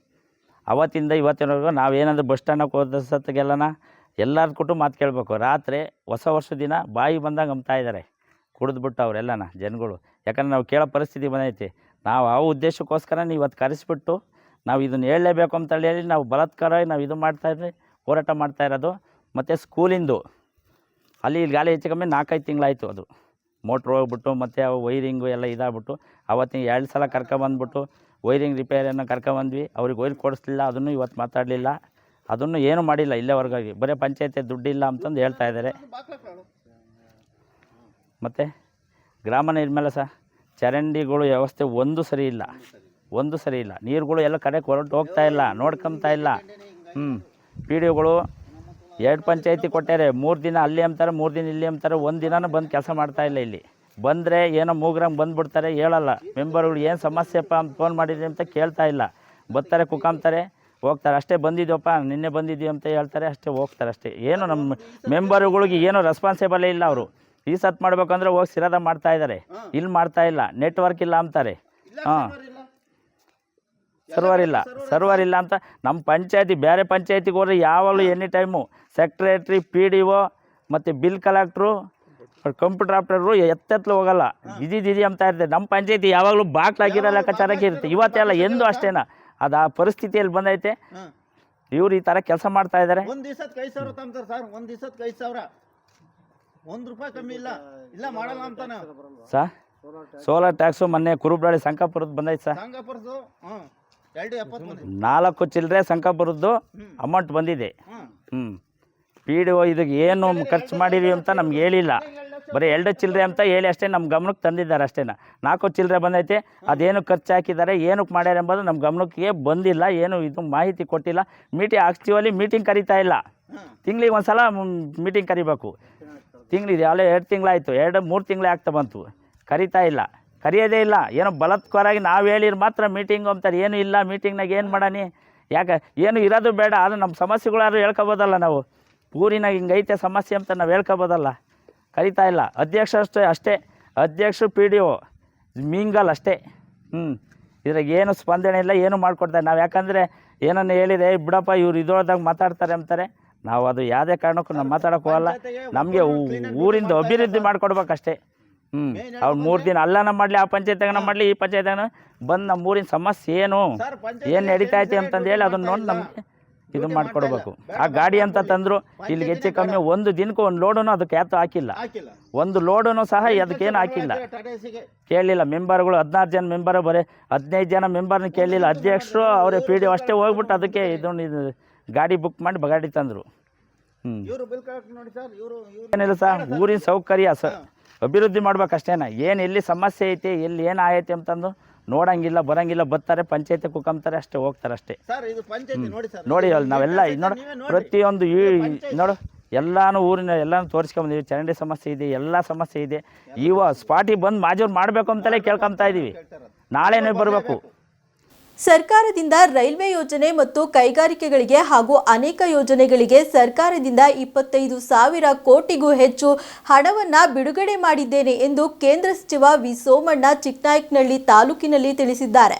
Speaker 9: ಅವತ್ತಿಂದ ಇವತ್ತಿನವರೆಗೂ ನಾವೇನಾದರೂ ಬಸ್ ಸ್ಟ್ಯಾಂಡಕ್ಕೆ ಹೋದ ಸತ್ತಿಗೆಲ್ಲನ ಎಲ್ಲರ ಕೊಟ್ಟು ಮಾತು ಕೇಳಬೇಕು. ರಾತ್ರಿ ಹೊಸ ವರ್ಷದ ದಿನ ಬಾಯಿ ಬಂದಾಗ ಅಂಬ್ತಾ ಇದ್ದಾರೆ ಕುಡಿದ್ಬಿಟ್ಟು ಅವರೆಲ್ಲನ ಜನಗಳು. ಯಾಕಂದ್ರೆ ನಾವು ಕೇಳೋ ಪರಿಸ್ಥಿತಿ ಬಂದೈತಿ. ನಾವು ಆ ಉದ್ದೇಶಕ್ಕೋಸ್ಕರ ನೀವು ಇವತ್ತು ಕರೆಸಿಬಿಟ್ಟು ನಾವು ಇದನ್ನು ಹೇಳಲೇಬೇಕು ಅಂತ ಹೇಳಿ ನಾವು ಬಲಾತ್ಕಾರ ನಾವು ಇದು ಮಾಡ್ತಾಯಿದ್ವಿ, ಹೋರಾಟ ಮಾಡ್ತಾ ಇರೋದು. ಮತ್ತು ಸ್ಕೂಲಿಂದು ಅಲ್ಲಿ ಗಾಳಿ ಹೆಚ್ಚು ಕಮ್ಮಿ 4-5 ತಿಂಗಳಾಯಿತು. ಅದು ಮೋಟ್ರ್ ಹೋಗ್ಬಿಟ್ಟು ಮತ್ತು ಅವು ವೈರಿಂಗು ಎಲ್ಲ ಇದಾಗ್ಬಿಟ್ಟು ಅವತ್ತಿನ 2 ಸಲ ಕರ್ಕೊಬಂದ್ಬಿಟ್ಟು ವೈರಿಂಗ್ ರಿಪೇರಿಯನ್ನು ಕರ್ಕೊಬಂದ್ವಿ. ಅವ್ರಿಗೆ ವೈರ್ ಕೊಡಿಸ್ಲಿಲ್ಲ, ಅದನ್ನು ಇವತ್ತು ಮಾತಾಡಲಿಲ್ಲ, ಅದನ್ನು ಏನೂ ಮಾಡಿಲ್ಲ ಇಲ್ಲೇವರೆಗಾಗಿ. ಬರೀ ಪಂಚಾಯತಿ ದುಡ್ಡಿಲ್ಲ ಅಂತಂದು ಹೇಳ್ತಾ ಇದ್ದಾರೆ. ಮತ್ತು ಗ್ರಾಮ ನಿರ್ಮಲ ಚರಂಡಿಗಳು ವ್ಯವಸ್ಥೆ ಒಂದು ಸರಿ ಇಲ್ಲ. ನೀರುಗಳು ಎಲ್ಲ ಕಡೆ ಹೊರಟು ಹೋಗ್ತಾ ಇಲ್ಲ, ನೋಡ್ಕೊತಾ ಇಲ್ಲ. PDOಗಳು 2 ಪಂಚಾಯತಿ ಕೊಟ್ಟಾರೆ. 3 ದಿನ ಅಲ್ಲಿ ಅಂತಾರೆ, 3 ದಿನ ಇಲ್ಲಿ ಅಂತಾರೆ. 1 ದಿನನೂ ಬಂದು ಕೆಲಸ ಮಾಡ್ತಾಯಿಲ್ಲ. ಇಲ್ಲಿ ಬಂದರೆ ಏನೋ ಮೂಗ್ರಂಗೆ ಬಂದುಬಿಡ್ತಾರೆ, ಹೇಳಲ್ಲ. ಮೆಂಬರ್ಗಳು ಏನು ಸಮಸ್ಯೆಪ್ಪ ಅಂತ ಫೋನ್ ಮಾಡಿದ್ರಿ ಅಂತ ಕೇಳ್ತಾ ಇಲ್ಲ. ಬರ್ತಾರೆ, ಕುಕ್ಕಂತಾರೆ, ಹೋಗ್ತಾರೆ. ಅಷ್ಟೇ ಬಂದಿದ್ದೀವಪ್ಪ, ನಿನ್ನೆ ಬಂದಿದ್ದೀವಿ ಅಂತ ಹೇಳ್ತಾರೆ, ಅಷ್ಟೇ ಹೋಗ್ತಾರೆ ಅಷ್ಟೇ. ಏನು ನಮ್ಮ ಮೆಂಬರುಗಳಿಗೆ ಏನೋ ರೆಸ್ಪಾನ್ಸಿಬಲೇ ಇಲ್ಲ. ಅವರು ಈ ಸತ್ ಮಾಡ್ಬೇಕಂದ್ರೆ ಹೋಗಿ ಸಿರಾದ ಮಾಡ್ತಾಯಿದ್ದಾರೆ, ಇಲ್ಲಿ ಮಾಡ್ತಾಯಿಲ್ಲ. ನೆಟ್ವರ್ಕ್ ಇಲ್ಲ ಅಂತಾರೆ. ಸರ್ವರ್ ಇಲ್ಲ ಅಂತ ನಮ್ಮ ಪಂಚಾಯತಿ ಬೇರೆ ಪಂಚಾಯತಿಗೆ ಹೋದ್ರೆ ಯಾವಾಗಲೂ ಎನಿ ಟೈಮು ಸೆಕ್ರೆಟ್ರಿ, PDO ಮತ್ತು ಬಿಲ್ ಕಲೆಕ್ಟ್ರು, ಕಂಪ್ಯೂಟರ್ ಆಪ್ರೇಟ್ರು ಎತ್ತೆತ್ತಲು ಹೋಗಲ್ಲ. ದಿದಿ ಅಂತ ಇರ್ತದೆ. ನಮ್ಮ ಪಂಚಾಯತಿ ಯಾವಾಗಲೂ ಬಾಕ್ಲಾಗಿರೋ ಲೆಕ್ಕಾಚಾರಕ್ಕೆ ಇರುತ್ತೆ. ಇವತ್ತೆಲ್ಲ ಎಂದು ಅಷ್ಟೇನ ಅದು ಆ ಪರಿಸ್ಥಿತಿಯಲ್ಲಿ ಬಂದೈತೆ. ಇವ್ರು ಈ ಥರ ಕೆಲಸ ಮಾಡ್ತಾ ಇದ್ದಾರೆ.
Speaker 5: ಒಂದು ದಿವಸಕ್ಕೆ 5,000 ತಂತಾರೆ ಸರ್. ಒಂದು ದಿವಸಕ್ಕೆ 5,000, ₹1 ಕಮ್ಮಿ ಇಲ್ಲ ಮಾಡಲ್ಲ ಅಂತಾನೆ
Speaker 9: ಸರ್. ಸೋಲಾರ್ ಟ್ಯಾಕ್ಸು ಮೊನ್ನೆ ಕುರುಬ್ರಾಳಿ ಸಂಕಾಪುರದ್ದು ಬಂದೈತೆ ಸರ್. 4 ಚಿಲ್ಲರೆ ಸಂಕಾಪುರದ್ದು ಅಮೌಂಟ್ ಬಂದಿದೆ. PDO ಇದಕ್ಕೆ ಏನು ಖರ್ಚು ಮಾಡಿರಿ ಅಂತ ನಮ್ಗೆ ಹೇಳಿಲ್ಲ. ಬರೀ 2 ಚಿಲ್ಲರೆ ಅಂತ ಹೇಳಿ ಅಷ್ಟೇ ನಮ್ಮ ಗಮನಕ್ಕೆ ತಂದಿದ್ದಾರೆ ಅಷ್ಟೇ. 4 ಚಿಲ್ಲರೆ ಬಂದೈತೆ. ಅದೇನು ಖರ್ಚು ಹಾಕಿದ್ದಾರೆ, ಏನಕ್ಕೆ ಮಾಡ್ಯಾರ ಎಂಬುದು ನಮ್ಮ ಗಮನಕ್ಕೆ ಬಂದಿಲ್ಲ. ಏನು ಇದು ಮಾಹಿತಿ ಕೊಟ್ಟಿಲ್ಲ. ಆಕ್ಚುಲಿ ಮೀಟಿಂಗ್ ಕರೀತಾ ಇಲ್ಲ. ತಿಂಗಳಿಗೆ ಒಂದು ಸಲ ಮೀಟಿಂಗ್ ಕರಿಬೇಕು. ತಿಂಗಳಿಗೆ ಅಲ್ಲೇ 2 ತಿಂಗಳಾಯಿತು, 2-3 ತಿಂಗಳೇ ಆಗ್ತಾ ಬಂತು. ಕರಿತಾ ಇಲ್ಲ, ಕರೆಯೋದೇ ಇಲ್ಲ. ಏನೋ ಬಲಾತ್ಕಾರಾಗಿ ನಾವು ಹೇಳಿದ್ರೆ ಮಾತ್ರ ಮೀಟಿಂಗು ಅಂತಾರೆ. ಏನೂ ಇಲ್ಲ ಮೀಟಿಂಗ್ನಾಗ. ಏನು ಮಾಡಾನಿ? ಯಾಕೆ ಏನು ಇರೋದು ಬೇಡ. ಅದು ನಮ್ಮ ಸಮಸ್ಯೆಗಳಾದ್ರೂ ಹೇಳ್ಕೊಬೋದಲ್ಲ. ನಾವು ಊರಿನಾಗ ಹಿಂಗೈತೆ ಸಮಸ್ಯೆ ಅಂತ ನಾವು ಹೇಳ್ಕೊಬೋದಲ್ಲ. ಕರಿತಾ ಇಲ್ಲ. ಅಧ್ಯಕ್ಷರು ಅಷ್ಟೇ ಅಧ್ಯಕ್ಷರು PDO ಮೀಂಗಲ್ ಅಷ್ಟೇ. ಇದ್ರಾಗ ಏನು ಸ್ಪಂದನೆ ಇಲ್ಲ, ಏನು ಮಾಡಿಕೊಡ್ತಾರೆ. ನಾವು ಯಾಕಂದರೆ ಏನನ್ನ ಹೇಳಿದೆ, ಬಿಡಪ್ಪ ಇವ್ರು ಇದ್ರೊಳದಾಗ ಮಾತಾಡ್ತಾರೆ ಅಂತಾರೆ. ನಾವು ಅದು ಯಾವುದೇ ಕಾರಣಕ್ಕೂ ನಾವು ಮಾತಾಡೋಕೆ ಹೋಗಲ್ಲ. ನಮಗೆ ಊರಿಂದ ಅಭಿವೃದ್ಧಿ ಮಾಡಿಕೊಡ್ಬೇಕಷ್ಟೇ. ಅವ್ರು 3 ದಿನ ಅಲ್ಲನ ಮಾಡಲಿ, ಆ ಪಂಚಾಯತ್ಯಾಗನ ಮಾಡಲಿ, ಈ ಪಂಚಾಯತ್ಯಾಗನ ಬಂದು ನಮ್ಮ ಊರಿನ ಸಮಸ್ಯೆ ಏನು ನಡೀತಾ ಐತೆ ಅಂತಂದು ಹೇಳಿ ಅದನ್ನು ನೋಡಿ ನಮಗೆ ಇದು ಮಾಡಿಕೊಡ್ಬೇಕು. ಆ ಗಾಡಿ ಅಂತ ತಂದರು ಇಲ್ಲಿಗೆ ಹೆಚ್ಚು ಕಮ್ಮಿ 1 ದಿನಕ್ಕೂ 1 ಲೋಡೂ ಅದಕ್ಕೆ ಯಾತು ಹಾಕಿಲ್ಲ. 1 ಲೋಡೂ ಸಹ ಅದಕ್ಕೇನು ಹಾಕಿಲ್ಲ. ಕೇಳಲಿಲ್ಲ ಮೆಂಬರ್ಗಳು. 16 ಜನ ಮೆಂಬರ್, ಬರೀ 15 ಜನ ಮೆಂಬರ್ನ ಕೇಳಲಿಲ್ಲ. ಅಧ್ಯಕ್ಷರು ಅವರೇ PDO ಅಷ್ಟೇ ಹೋಗ್ಬಿಟ್ಟು ಅದಕ್ಕೆ ಇದು ಗಾಡಿ ಬುಕ್ ಮಾಡಿ ಗಾಡಿ ತಂದರು. ಏನಿಲ್ಲ ಸರ್, ಊರಿನ ಸೌಕರ್ಯ ಅಭಿವೃದ್ಧಿ ಮಾಡ್ಬೇಕಷ್ಟೇನ. ಏನು ಎಲ್ಲಿ ಸಮಸ್ಯೆ ಐತೆ, ಎಲ್ಲಿ ಏನು ಆಗೈತೆ ಅಂತಂದು ನೋಡಂಗಿಲ್ಲ, ಬರಂಗಿಲ್ಲ. ಬರ್ತಾರೆ ಪಂಚಾಯತಿ ಕುಕ್ಕಂತಾರೆ, ಅಷ್ಟೇ ಹೋಗ್ತಾರೆ ಅಷ್ಟೇ. ನೋಡಿ ಅಲ್ಲಿ ನಾವೆಲ್ಲ ನೋಡಿ ಪ್ರತಿಯೊಂದು ನೋಡು ಎಲ್ಲಾನು ಊರಿನ ಎಲ್ಲಾನು ತೋರಿಸ್ಕೊಂಬಂದಿವಿ. ಚರಂಡಿ ಸಮಸ್ಯೆ ಇದೆ, ಎಲ್ಲ ಸಮಸ್ಯೆ ಇದೆ. ಸ್ಪಾಟಿಗೆ ಬಂದು ಮಾಜೂರು ಮಾಡಬೇಕು ಅಂತಲೇ ಕೇಳ್ಕೊತಾ ಇದ್ದೀವಿ. ನಾಳೆನೇ ಬರಬೇಕು.
Speaker 1: ಸರ್ಕಾರದಿಂದ ರೈಲ್ವೆ ಯೋಜನೆ ಮತ್ತು ಕೈಗಾರಿಕೆಗಳಿಗೆ ಹಾಗೂ ಅನೇಕ ಯೋಜನೆಗಳಿಗೆ ಸರ್ಕಾರದಿಂದ 25,000 ಕೋಟಿಗೂ ಹೆಚ್ಚು ಹಣವನ್ನು ಬಿಡುಗಡೆ ಮಾಡಿದ್ದೇನೆ ಎಂದು ಕೇಂದ್ರ ಸಚಿವ ವಿ ಸೋಮಣ್ಣ ಚಿಕ್ಕನಾಯಕನಹಳ್ಳಿ ತಾಲೂಕಿನಲ್ಲಿ ತಿಳಿಸಿದ್ದಾರೆ.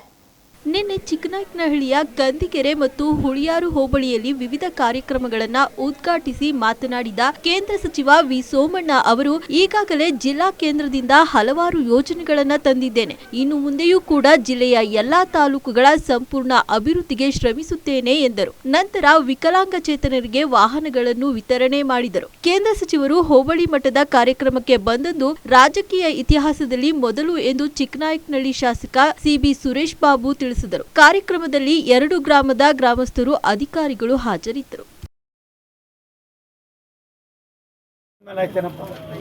Speaker 1: ನಿನ್ನೆ ಚಿಕ್ಕನಾಯಕನಹಳ್ಳಿಯ ಗಂದಿಕೆರೆ ಮತ್ತು ಹುಳಿಯಾರು ಹೋಬಳಿಯಲ್ಲಿ ವಿವಿಧ ಕಾರ್ಯಕ್ರಮಗಳನ್ನು ಉದ್ಘಾಟಿಸಿ ಮಾತನಾಡಿದ ಕೇಂದ್ರ ಸಚಿವ ವಿ ಸೋಮಣ್ಣ ಅವರು, ಈಗಾಗಲೇ ಜಿಲ್ಲಾ ಕೇಂದ್ರದಿಂದ ಹಲವಾರು ಯೋಜನೆಗಳನ್ನು ತಂದಿದ್ದೇನೆ. ಇನ್ನು ಮುಂದೆಯೂ ಕೂಡ ಜಿಲ್ಲೆಯ ಎಲ್ಲಾ ತಾಲೂಕುಗಳ ಸಂಪೂರ್ಣ ಅಭಿವೃದ್ಧಿಗೆ ಶ್ರಮಿಸುತ್ತೇನೆ ಎಂದರು. ನಂತರ ವಿಕಲಾಂಗಚೇತನರಿಗೆ ವಾಹನಗಳನ್ನು ವಿತರಣೆ ಮಾಡಿದರು. ಕೇಂದ್ರ ಸಚಿವರು ಹೋಬಳಿ ಮಟ್ಟದ ಕಾರ್ಯಕ್ರಮಕ್ಕೆ ಬಂದದ್ದು ರಾಜಕೀಯ ಇತಿಹಾಸದಲ್ಲಿ ಮೊದಲು ಎಂದು ಚಿಕ್ಕನಾಯಕನಹಳ್ಳಿ ಶಾಸಕ ಸಿಬಿ ಸುರೇಶ್ ಬಾಬು ತಿಳಿಸಿದರು. ಕಾರ್ಯಕ್ರಮದಲ್ಲಿ 2 ಗ್ರಾಮದ ಗ್ರಾಮಸ್ಥರು, ಅಧಿಕಾರಿಗಳು ಹಾಜರಿದ್ದರು.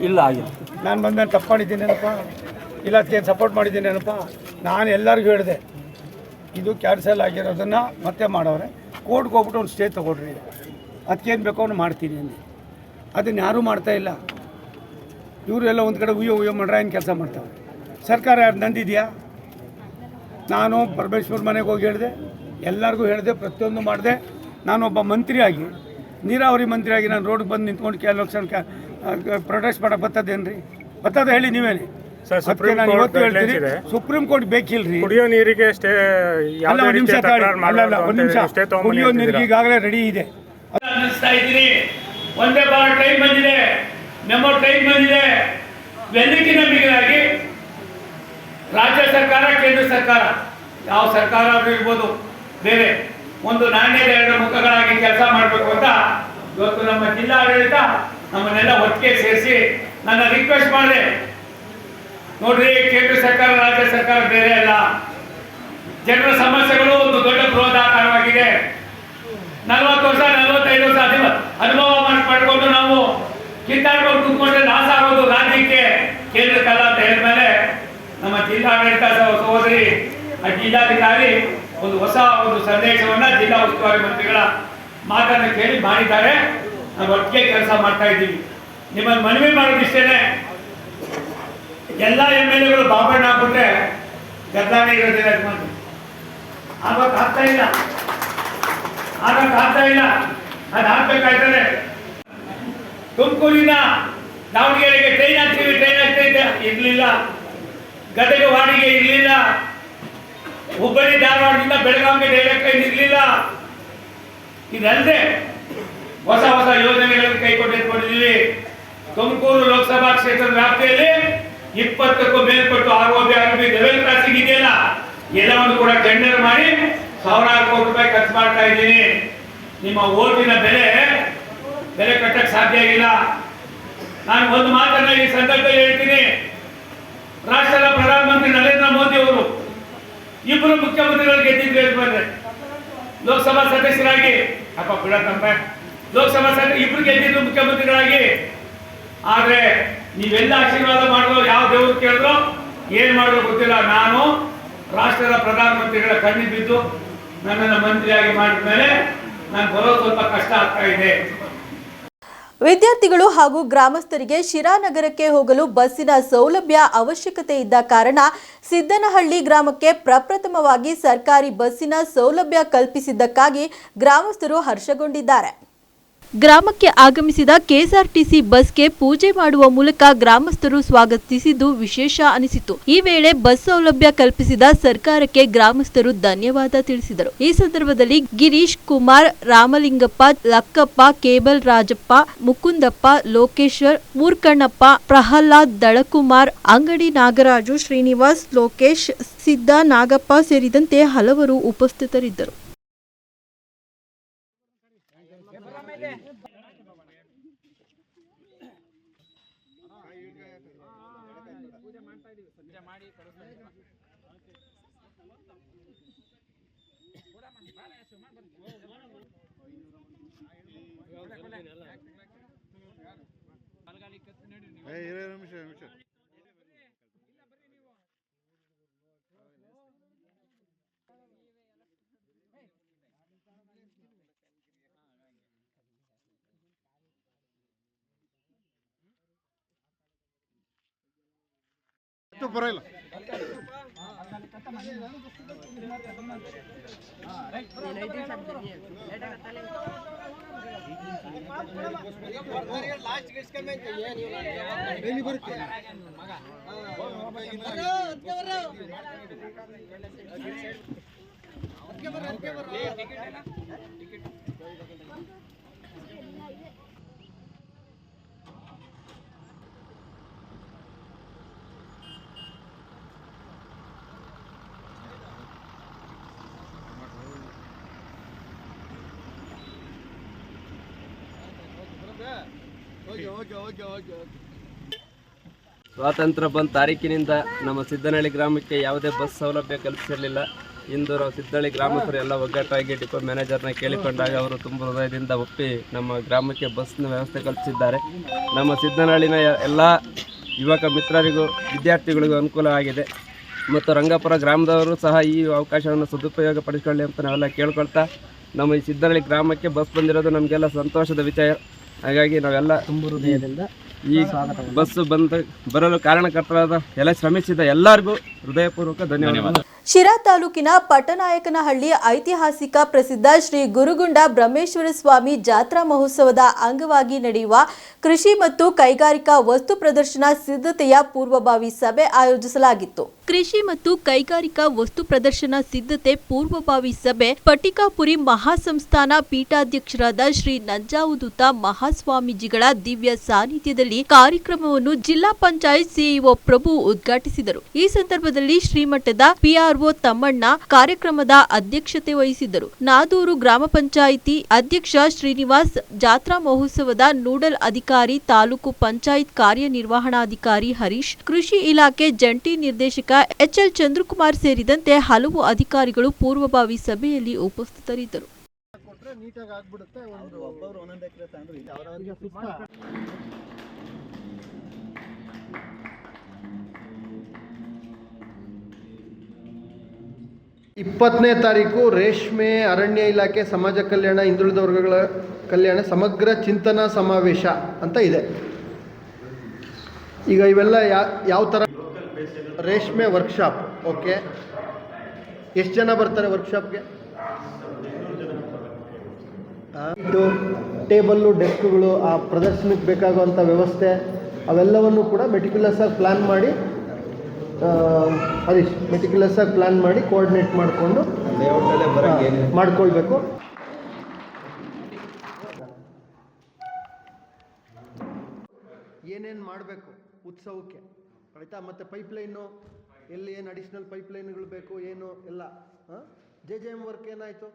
Speaker 4: ಇಲ್ಲ ಆಗಿಲ್ಲ, ನಾನು ಬಂದ ತಪ್ಪು ಮಾಡಿದ್ದೀನೇನಪ್ಪ, ಇಲ್ಲ ಅದಕ್ಕೆ ಸಪೋರ್ಟ್ ಮಾಡಿದ್ದೀನೇನಪ್ಪ. ನಾನು ಎಲ್ಲರಿಗೂ ಹೇಳಿದೆ ಇದು ಕ್ಯಾನ್ಸಲ್ ಆಗಿರೋದನ್ನು ಮತ್ತೆ ಮಾಡೋರೆ. ಕೋರ್ಟ್ಗೆ ಹೋಗ್ಬಿಟ್ಟು ಒಂದು ಸ್ಟೇ ತೊಗೊಳ್ರಿ, ಅದಕ್ಕೇನು ಬೇಕೋ ಅವ್ನು ಮಾಡ್ತೀನಿ ಅಂದು. ಅದನ್ನು ಯಾರೂ ಮಾಡ್ತಾಯಿಲ್ಲ. ಇವರು ಎಲ್ಲ ಒಂದು ಕಡೆ ಉಯ್ಯೋ ಮಾಡ್ರೆ ಏನು ಕೆಲಸ ಮಾಡ್ತಾರೆ. ಸರ್ಕಾರ ಯಾರು ನಂದಿದೆಯಾ? ನಾನು ಪರಮೇಶ್ವರ್ ಮನೆಗೆ ಹೋಗಿ ಹೇಳಿದೆ, ಎಲ್ಲರಿಗೂ ಹೇಳಿದೆ, ಪ್ರತಿಯೊಂದು ಮಾಡಿದೆ. ನಾನೊಬ್ಬ ಮಂತ್ರಿಯಾಗಿ ನೀರಾವರಿ ಮಂತ್ರಿಯಾಗಿ ನಾನು ರೋಡ್ಗೆ ಬಂದು ನಿಂತ್ಕೊಂಡು ಕೆಲಕ್ಷನ್ ಪ್ರೊಟೆಸ್ಟ್ ಮಾಡಕ್ಕೆ ಬರ್ತದೇನು ರೀ? ಬರ್ತದೆ ಹೇಳಿ ನೀವೇಳಿ. ಅದಕ್ಕೆ ನಾನು ಇವತ್ತು ಹೇಳ್ತೀನಿ, ಸುಪ್ರೀಂ ಕೋರ್ಟ್ ಬೇಕಿಲ್ರಿ.
Speaker 10: ಕುಡಿಯೋ ನೀರಿಗೆ
Speaker 4: ಅಲ್ಲ, ಒಂದು ನಿಮಿಷ ಒಂದು ನಿಮಿಷ. ಕುಡಿಯೋ ನೀರಿಗೆ ಈಗಾಗಲೇ ರೆಡಿ ಇದೆ.
Speaker 11: ಅನ್ನಿಸ್ತಾ ಇದ್ದೀನಿ. ಒಂದೇ ಬಾರ ಟ್ರೈನ್ ಬಂದಿದೆ, ಮೆಮೋ ಟ್ರೈನ್ ಬಂದಿದೆ. ಎಲ್ಲಕ್ಕಿಂತ ಮಿಗಿಲಾಗಿ ರಾಜ್ಯ ಸರ್ಕಾರ, ಕೇಂದ್ರ ಸರ್ಕಾರ, ಯಾವ ಸರ್ಕಾರ ಇರ್ಬೋದು, ಬೇರೆ ಒಂದು ನಾಣ್ಯದ ಎರಡು ಮುಖಗಳಾಗಿ ಕೆಲಸ ಮಾಡಬೇಕು ಅಂತ ಇವತ್ತು ನಮ್ಮ ಜಿಲ್ಲಾಡಳಿತ ನಮ್ಮನ್ನೆಲ್ಲ ಒಟ್ಟಿಗೆ ಸೇರಿಸಿ ನನ್ನ ರಿಕ್ವೆಸ್ಟ್ ಮಾಡಿದೆ. ನೋಡ್ರಿ, ಕೇಂದ್ರ ಸರ್ಕಾರ ರಾಜ್ಯ ಸರ್ಕಾರ ಬೇರೆ ಅಲ್ಲ. ಜನರ ಸಮಸ್ಯೆಗಳು ಒಂದು ದೊಡ್ಡ ಬೃಹದಾಕಾರವಾಗಿದೆ. 40 ವರ್ಷ 45 ವರ್ಷ ಅನುಭವ ಮಾಡಿಕೊಂಡು ನಾವು ಕಿತ್ತಾಡ್ಕೊಂಡು ಕೂತ್ಕೊಂಡ್ರೆ ಲಾಸ್ ಆಗೋದು ರಾಜ್ಯಕ್ಕೆ, ಕೇಂದ್ರಕ್ಕಲ್ಲ ಅಂತ ಹೇಳಿದ್ಮೇಲೆ ನಮ್ಮ ಜಿಲ್ಲಾಡಳಿತ ಸಹೋದರಿ ಜಿಲ್ಲಾಧಿಕಾರಿ ಒಂದು ಹೊಸ ಒಂದು ಸಂದೇಶವನ್ನ ಜಿಲ್ಲಾ ಉಸ್ತುವಾರಿ ಮಂತ್ರಿಗಳ ಮಾತನ್ನು ಕೇಳಿ ಮಾಡಿದ್ದಾರೆ. ನಾವು ಒಟ್ಟಿಗೆ ಕೆಲಸ ಮಾಡ್ತಾ ಇದ್ದೀವಿ. ನಿಮ್ಮನ್ನು ಮನವಿ ಮಾಡೋದಿಷ್ಟೇನೆ, ಎಲ್ಲ MLAಗಳು ಬಾಬಣ್ಣ ಆಗ್ಬಿಟ್ರೆ ಗದ್ದಾನೆ ಇರೋದಿಲ್ಲ. ಆಗ್ತಾ ಇಲ್ಲ, ಅದು ಆಗ್ಬೇಕಾಯ್ತದೆ. ತುಮಕೂರಿನ ದಾವಣಗೆರೆಗೆ ಟ್ರೈನ್ ಆಗ್ತೈತೆ ಇರಲಿಲ್ಲ, ಗದಗ ವಾಡಿಗೆ ಇರಲಿಲ್ಲ, ಹುಬ್ಬಳ್ಳಿ ಧಾರವಾಡದಿಂದ ಬೆಳಗಾವಿಗೆ ಡೈರೆಕ್ಟ್ ಟ್ರೈನ್ ಇರಲಿಲ್ಲ. ಇದಲ್ಲದೆ ಹೊಸ ಹೊಸ ಯೋಜನೆಗಳನ್ನು ಕೈಗೊಂಡಿದ್ದೀವಿ. ತುಮಕೂರು ಲೋಕಸಭಾ ಕ್ಷೇತ್ರದ ವ್ಯಾಪ್ತಿಯಲ್ಲಿ 20ಕ್ಕೂ ಮೇಲ್ಪಟ್ಟು ROB ಲೆವೆಲ್ ಕ್ರಾಸಿಂಗ್ ಇದೆಯಲ್ಲ, ಎಲ್ಲವನ್ನು ಕೂಡ ಟೆಂಡರ್ ಮಾಡಿ ಸಾವಿರಾರು ಕೋಟಿ ರೂಪಾಯಿ ಖರ್ಚು ಮಾಡ್ತಾ ಇದ್ದೀನಿ. ನಿಮ್ಮ ಓಟಿನ ಬೆಲೆ ಕಟ್ಟಕ್ಕೆ ಸಾಧ್ಯ ಇಲ್ಲ. ನಾನು ಒಂದು ಮಾತನ್ನ ಈ ಸಂದರ್ಭದಲ್ಲಿ ಹೇಳ್ತೀನಿ. ರಾಷ್ಟ್ರದ ಪ್ರಧಾನಮಂತ್ರಿ ನರೇಂದ್ರ ಮೋದಿ ಅವರು ಇಬ್ಬರು ಮುಖ್ಯಮಂತ್ರಿಗಳು ಗೆದ್ದಿದ್ರು ಬಂದ್ರೆ ಲೋಕಸಭಾ ಸದಸ್ಯರಾಗಿ, ಲೋಕಸಭಾ ಸದಸ್ಯ ಇಬ್ರು ಗೆದ್ದಿದ್ರು ಮುಖ್ಯಮಂತ್ರಿಗಳಾಗಿ. ಆದ್ರೆ ನೀವೆಲ್ಲ ಆಶೀರ್ವಾದ ಮಾಡಿದ್ರು, ಯಾವ ದೇವರು ಕೇಳಿದ್ರು, ಏನ್ ಮಾಡಿದ್ರು ಗೊತ್ತಿಲ್ಲ. ನಾನು ರಾಷ್ಟ್ರದ ಪ್ರಧಾನಮಂತ್ರಿಗಳ ಕಣ್ಣಿಗೆ ಬಿದ್ದು ನನ್ನನ್ನು ಮಂತ್ರಿಯಾಗಿ ಮಾಡಿದ ಮೇಲೆ ನಾನು ಬರೋದು ಸ್ವಲ್ಪ ಕಷ್ಟ ಆಗ್ತಾ ಇದೆ.
Speaker 1: ವಿದ್ಯಾರ್ಥಿಗಳು ಹಾಗೂ ಗ್ರಾಮಸ್ಥರಿಗೆ ಶಿರಾ ನಗರಕ್ಕೆ ಹೋಗಲು ಬಸ್ಸಿನ ಸೌಲಭ್ಯ ಅವಶ್ಯಕತೆ ಇದ್ದ ಕಾರಣ ಸಿದ್ದನಹಳ್ಳಿ ಗ್ರಾಮಕ್ಕೆ ಪ್ರಪ್ರಥಮವಾಗಿ ಸರ್ಕಾರಿ ಬಸ್ಸಿನ ಸೌಲಭ್ಯ ಕಲ್ಪಿಸಿದ್ದಕ್ಕಾಗಿ ಗ್ರಾಮಸ್ಥರು ಹರ್ಷಗೊಂಡಿದ್ದಾರೆ. ಗ್ರಾಮಕ್ಕೆ ಆಗಮಿಸಿದ ಕೆಎಸ್ಆರ್ಟಿಸಿ ಬಸ್ಗೆ ಪೂಜೆ ಮಾಡುವ ಮೂಲಕ ಗ್ರಾಮಸ್ಥರು ಸ್ವಾಗತಿಸಿದ್ದು ವಿಶೇಷ ಅನಿಸಿತು. ಈ ವೇಳೆ ಬಸ್ ಸೌಲಭ್ಯ ಕಲ್ಪಿಸಿದ ಸರ್ಕಾರಕ್ಕೆ ಗ್ರಾಮಸ್ಥರು ಧನ್ಯವಾದ ತಿಳಿಸಿದರು. ಈ ಸಂದರ್ಭದಲ್ಲಿ ಗಿರೀಶ್ ಕುಮಾರ್, ರಾಮಲಿಂಗಪ್ಪ, ಲಕ್ಕಪ್ಪ, ಕೇಬಲ್ ರಾಜಪ್ಪ, ಮುಕುಂದಪ್ಪ, ಲೋಕೇಶ್ವರ್, ಮೂರ್ಕಣ್ಣಪ್ಪ, ಪ್ರಹ್ಲಾದ್, ದಳಕುಮಾರ್, ಅಂಗಡಿ ನಾಗರಾಜು, ಶ್ರೀನಿವಾಸ್, ಲೋಕೇಶ್, ಸಿದ್ದ, ನಾಗಪ್ಪ ಸೇರಿದಂತೆ ಹಲವರು ಉಪಸ್ಥಿತರಿದ್ದರು.
Speaker 10: ಬರಲ್ಲ
Speaker 12: ಸ್ವಾತಂತ್ರ್ಯ ಬಂದ ತಾರೀಕಿನಿಂದ ನಮ್ಮ ಸಿದ್ದನಹಳ್ಳಿ ಗ್ರಾಮಕ್ಕೆ ಯಾವುದೇ ಬಸ್ ಸೌಲಭ್ಯ ಕಲ್ಪಿಸಿರಲಿಲ್ಲ. ಇಂದು ನಾವು ಸಿದ್ದನಹಳ್ಳಿ ಗ್ರಾಮಸ್ಥರು ಎಲ್ಲ ಒಗ್ಗಟ್ಟಾಗಿ ಡಿಪೋ ಮ್ಯಾನೇಜರ್ನ ಕೇಳಿಕೊಂಡಾಗ ಅವರು ತುಂಬ ಹೃದಯದಿಂದ ಒಪ್ಪಿ ನಮ್ಮ ಗ್ರಾಮಕ್ಕೆ ಬಸ್ನ ವ್ಯವಸ್ಥೆ ಕಲ್ಪಿಸಿದ್ದಾರೆ. ನಮ್ಮ ಸಿದ್ದನಹಳ್ಳಿನ ಎಲ್ಲ ಯುವಕ ಮಿತ್ರರಿಗೂ ವಿದ್ಯಾರ್ಥಿಗಳಿಗೂ ಅನುಕೂಲ ಆಗಿದೆ ಮತ್ತು ರಂಗಾಪುರ ಗ್ರಾಮದವರು ಸಹ ಈ ಅವಕಾಶವನ್ನು ಸದುಪಯೋಗ ಪಡಿಸಿಕೊಳ್ಳಿ ಅಂತ ನಾವೆಲ್ಲ ಕೇಳ್ಕೊಳ್ತಾ, ನಮ್ಮ ಈ ಸಿದ್ದನಹಳ್ಳಿ ಗ್ರಾಮಕ್ಕೆ ಬಸ್ ಬಂದಿರೋದು ನಮಗೆಲ್ಲ ಸಂತೋಷದ ವಿಷಯ. ಹಾಗಾಗಿ ನಾವೆಲ್ಲ ತುಂಬ ಹೃದಯದಿಂದ ಈ ಬಸ್ ಬರಲು ಕಾರಣಕರ್ತರಾದ ಎಲ್ಲ ಶ್ರಮಿಸಿದ ಎಲ್ಲರಿಗೂ ಹೃದಯಪೂರ್ವಕ ಧನ್ಯವಾದಗಳು.
Speaker 1: ಶಿರಾ ತಾಲೂಕಿನ ಪಟ್ಟನಾಯಕನಹಳ್ಳಿ ಐತಿಹಾಸಿಕ ಪ್ರಸಿದ್ಧ ಶ್ರೀ ಗುರುಗುಂಡ ಬ್ರಹ್ಮೇಶ್ವರ ಸ್ವಾಮಿ ಜಾತ್ರಾ ಮಹೋತ್ಸವದ ಅಂಗವಾಗಿ ನಡೆಯುವ ಕೃಷಿ ಮತ್ತು ಕೈಗಾರಿಕಾ ವಸ್ತು ಪ್ರದರ್ಶನ ಸಿದ್ಧತೆಯ ಪೂರ್ವಭಾವಿ ಸಭೆ ಆಯೋಜಿಸಲಾಗಿತ್ತು. ಕೃಷಿ ಮತ್ತು ಕೈಗಾರಿಕಾ ವಸ್ತು ಪ್ರದರ್ಶನ ಸಿದ್ಧತೆ ಪೂರ್ವಭಾವಿ ಸಭೆ ಪಟ್ಟಿಕಾಪುರಿ ಮಹಾಸಂಸ್ಥಾನ ಪೀಠಾಧ್ಯಕ್ಷರಾದ ಶ್ರೀ ನಂಜಾವಧೂತ ಮಹಾಸ್ವಾಮೀಜಿಗಳ ದಿವ್ಯ ಸಾನ್ನಿಧ್ಯದಲ್ಲಿ ಕಾರ್ಯಕ್ರಮವನ್ನು ಜಿಲ್ಲಾ ಪಂಚಾಯತ್ ಸಿಇಒ ಪ್ರಭು ಉದ್ಘಾಟಿಸಿದರು. ಈ ಸಂದರ್ಭದಲ್ಲಿ ಶ್ರೀಮಠದ ಪಿಆರ್ಒ ತಮ್ಮಣ್ಣ ಕಾರ್ಯಕ್ರಮದ ಅಧ್ಯಕ್ಷತೆ ವಹಿಸಿದ್ದರು. ನಾದೂರು ಗ್ರಾಮ ಪಂಚಾಯಿತಿ ಅಧ್ಯಕ್ಷ ಶ್ರೀನಿವಾಸ್, ಜಾತ್ರಾ ಮಹೋತ್ಸವದ ನೋಡಲ್ ಅಧಿಕಾರಿ ತಾಲೂಕು ಪಂಚಾಯತ್ ಕಾರ್ಯನಿರ್ವಹಣಾಧಿಕಾರಿ ಹರೀಶ್, ಕೃಷಿ ಇಲಾಖೆ ಜಂಟಿ ನಿರ್ದೇಶಕ ಎಚ್ಎಲ್ ಚಂದ್ರಕುಮಾರ್ ಸೇರಿದಂತೆ ಹಲವು ಅಧಿಕಾರಿಗಳು ಪೂರ್ವಭಾವಿ ಸಭೆಯಲ್ಲಿ ಉಪಸ್ಥಿತರಿದ್ದರು.
Speaker 10: ಇಪ್ಪತ್ತನೇ ತಾರೀಕು ರೇಷ್ಮೆ ಅರಣ್ಯ ಇಲಾಖೆ ಸಮಾಜ ಕಲ್ಯಾಣ ಹಿಂದುಳಿದ ವರ್ಗಗಳ ಕಲ್ಯಾಣ ಸಮಗ್ರ ಚಿಂತನಾ ಸಮಾವೇಶ ಅಂತ ಇದೆ. ಈಗ ಇವೆಲ್ಲ ಯಾವ ಥರ ರೇಷ್ಮೆ ವರ್ಕ್ಶಾಪ್. ಓಕೆ, ಎಷ್ಟು ಜನ ಬರ್ತಾರೆ ವರ್ಕ್ಶಾಪ್ಗೆ? ಇದು ಟೇಬಲ್ಲು, ಡೆಸ್ಕ್ಗಳು, ಆ ಪ್ರದರ್ಶನಕ್ಕೆ ಬೇಕಾಗುವಂಥ ವ್ಯವಸ್ಥೆ ಅವೆಲ್ಲವನ್ನು ಕೂಡ ಮೆಟಿಕ್ಯುಲಸ್ ಆಗಿ ಪ್ಲ್ಯಾನ್ ಮಾಡಿ ಪ್ಲ್ಯಾನ್ ಮಾಡಿ ಕೋಆರ್ಡಿನೇಟ್ ಮಾಡಿಕೊಂಡು ಮಾಡ್ಕೊಳ್ಬೇಕು. ಏನೇನು ಮಾಡಬೇಕು ಉತ್ಸವಕ್ಕೆ, ಆಯಿತಾ? ಮತ್ತು ಪೈಪ್ಲೈನು ಎಲ್ಲಿ ಏನು ಅಡಿಷ್ನಲ್ ಪೈಪ್ಲೈನ್ಗಳು ಬೇಕು ಏನು ಎಲ್ಲ JJM ವರ್ಕ್ ಏನಾಯಿತು?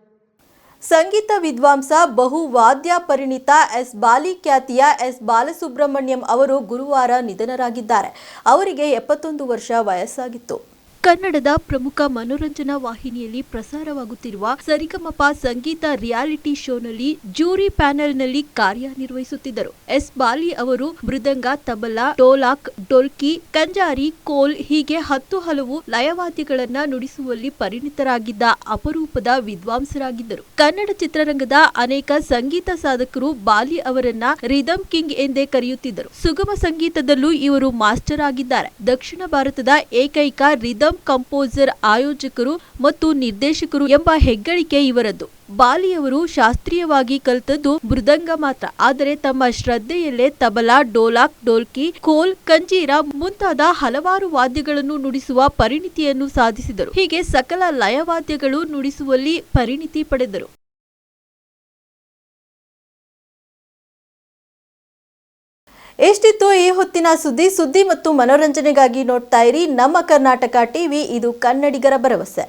Speaker 1: ಸಂಗೀತ ವಿದ್ವಾಂಸ ಬಹು ವಾದ್ಯ ಪರಿಣಿತ ಎಸ್ ಬಾಲಿ ಖ್ಯಾತಿಯ ಎಸ್ ಬಾಲಸುಬ್ರಹ್ಮಣ್ಯಂ ಅವರು ಗುರುವಾರ ನಿಧನರಾಗಿದ್ದಾರೆ. ಅವರಿಗೆ 71 ವರ್ಷ ವಯಸ್ಸಾಗಿತ್ತು. ಕನ್ನಡದ ಪ್ರಮುಖ ಮನೋರಂಜನಾ ವಾಹಿನಿಯಲ್ಲಿ ಪ್ರಸಾರವಾಗುತ್ತಿರುವ ಸರಿಗಮಪ ಸಂಗೀತ ರಿಯಾಲಿಟಿ ಶೋನಲ್ಲಿ ಜೂರಿ ಪ್ಯಾನೆಲ್ನಲ್ಲಿ ಕಾರ್ಯನಿರ್ವಹಿಸುತ್ತಿದ್ದರು. ಎಸ್ ಬಾಲಿ ಅವರು ಮೃದಂಗ, ತಬಲಾ, ಡೋಲಾಕ್, ಡೊಲ್ಕಿ, ಕಂಜಾರಿ, ಕೋಲ್ ಹೀಗೆ 10 ಹಲವು ಲಯವಾದ್ಯಗಳನ್ನ ನುಡಿಸುವಲ್ಲಿ ಪರಿಣಿತರಾಗಿದ್ದ ಅಪರೂಪದ ವಿದ್ವಾಂಸರಾಗಿದ್ದರು. ಕನ್ನಡ ಚಿತ್ರರಂಗದ ಅನೇಕ ಸಂಗೀತ ಸಾಧಕರು ಬಾಲಿ ಅವರನ್ನ ರಿದಮ್ ಕಿಂಗ್ ಎಂದೇ ಕರೆಯುತ್ತಿದ್ದರು. ಸುಗಮ ಸಂಗೀತದಲ್ಲೂ ಇವರು ಮಾಸ್ಟರ್ ಆಗಿದ್ದಾರೆ. ದಕ್ಷಿಣ ಭಾರತದ ಏಕೈಕ ರಿದಮ್ ಕಂಪೋಸರ್, ಆಯೋಜಕರು ಮತ್ತು ನಿರ್ದೇಶಕರು ಎಂಬ ಹೆಗ್ಗಳಿಕೆ ಇವರದ್ದು. ಬಾಲಿಯವರು ಶಾಸ್ತ್ರೀಯವಾಗಿ ಕಲಿತದ್ದು ಮೃದಂಗ ಮಾತ್ರ. ಆದರೆ ತಮ್ಮ ಶ್ರದ್ಧೆಯಲ್ಲೇ ತಬಲಾ, ಡೋಲಾಕ್, ಡೋಲ್ಕಿ, ಖೋಲ್, ಕಂಜೀರ ಮುಂತಾದ ಹಲವಾರು ವಾದ್ಯಗಳನ್ನು ನುಡಿಸುವ ಪರಿಣಿತಿಯನ್ನು ಸಾಧಿಸಿದರು. ಹೀಗೆ ಸಕಲ ಲಯವಾದ್ಯಗಳು ನುಡಿಸುವಲ್ಲಿ ಪರಿಣಿತಿ ಪಡೆದರು. ಎಷ್ಟಿತ್ತು ಈ ಹೊತ್ತಿನ ಸುದ್ದಿ ಮತ್ತು ಮನೋರಂಜನೆಗಾಗಿ ನೋಡ್ತಾ ಇರಿ ನಮ್ಮ ಕರ್ನಾಟಕ ಟಿವಿ. ಇದು ಕನ್ನಡಿಗರ ಭರವಸೆ.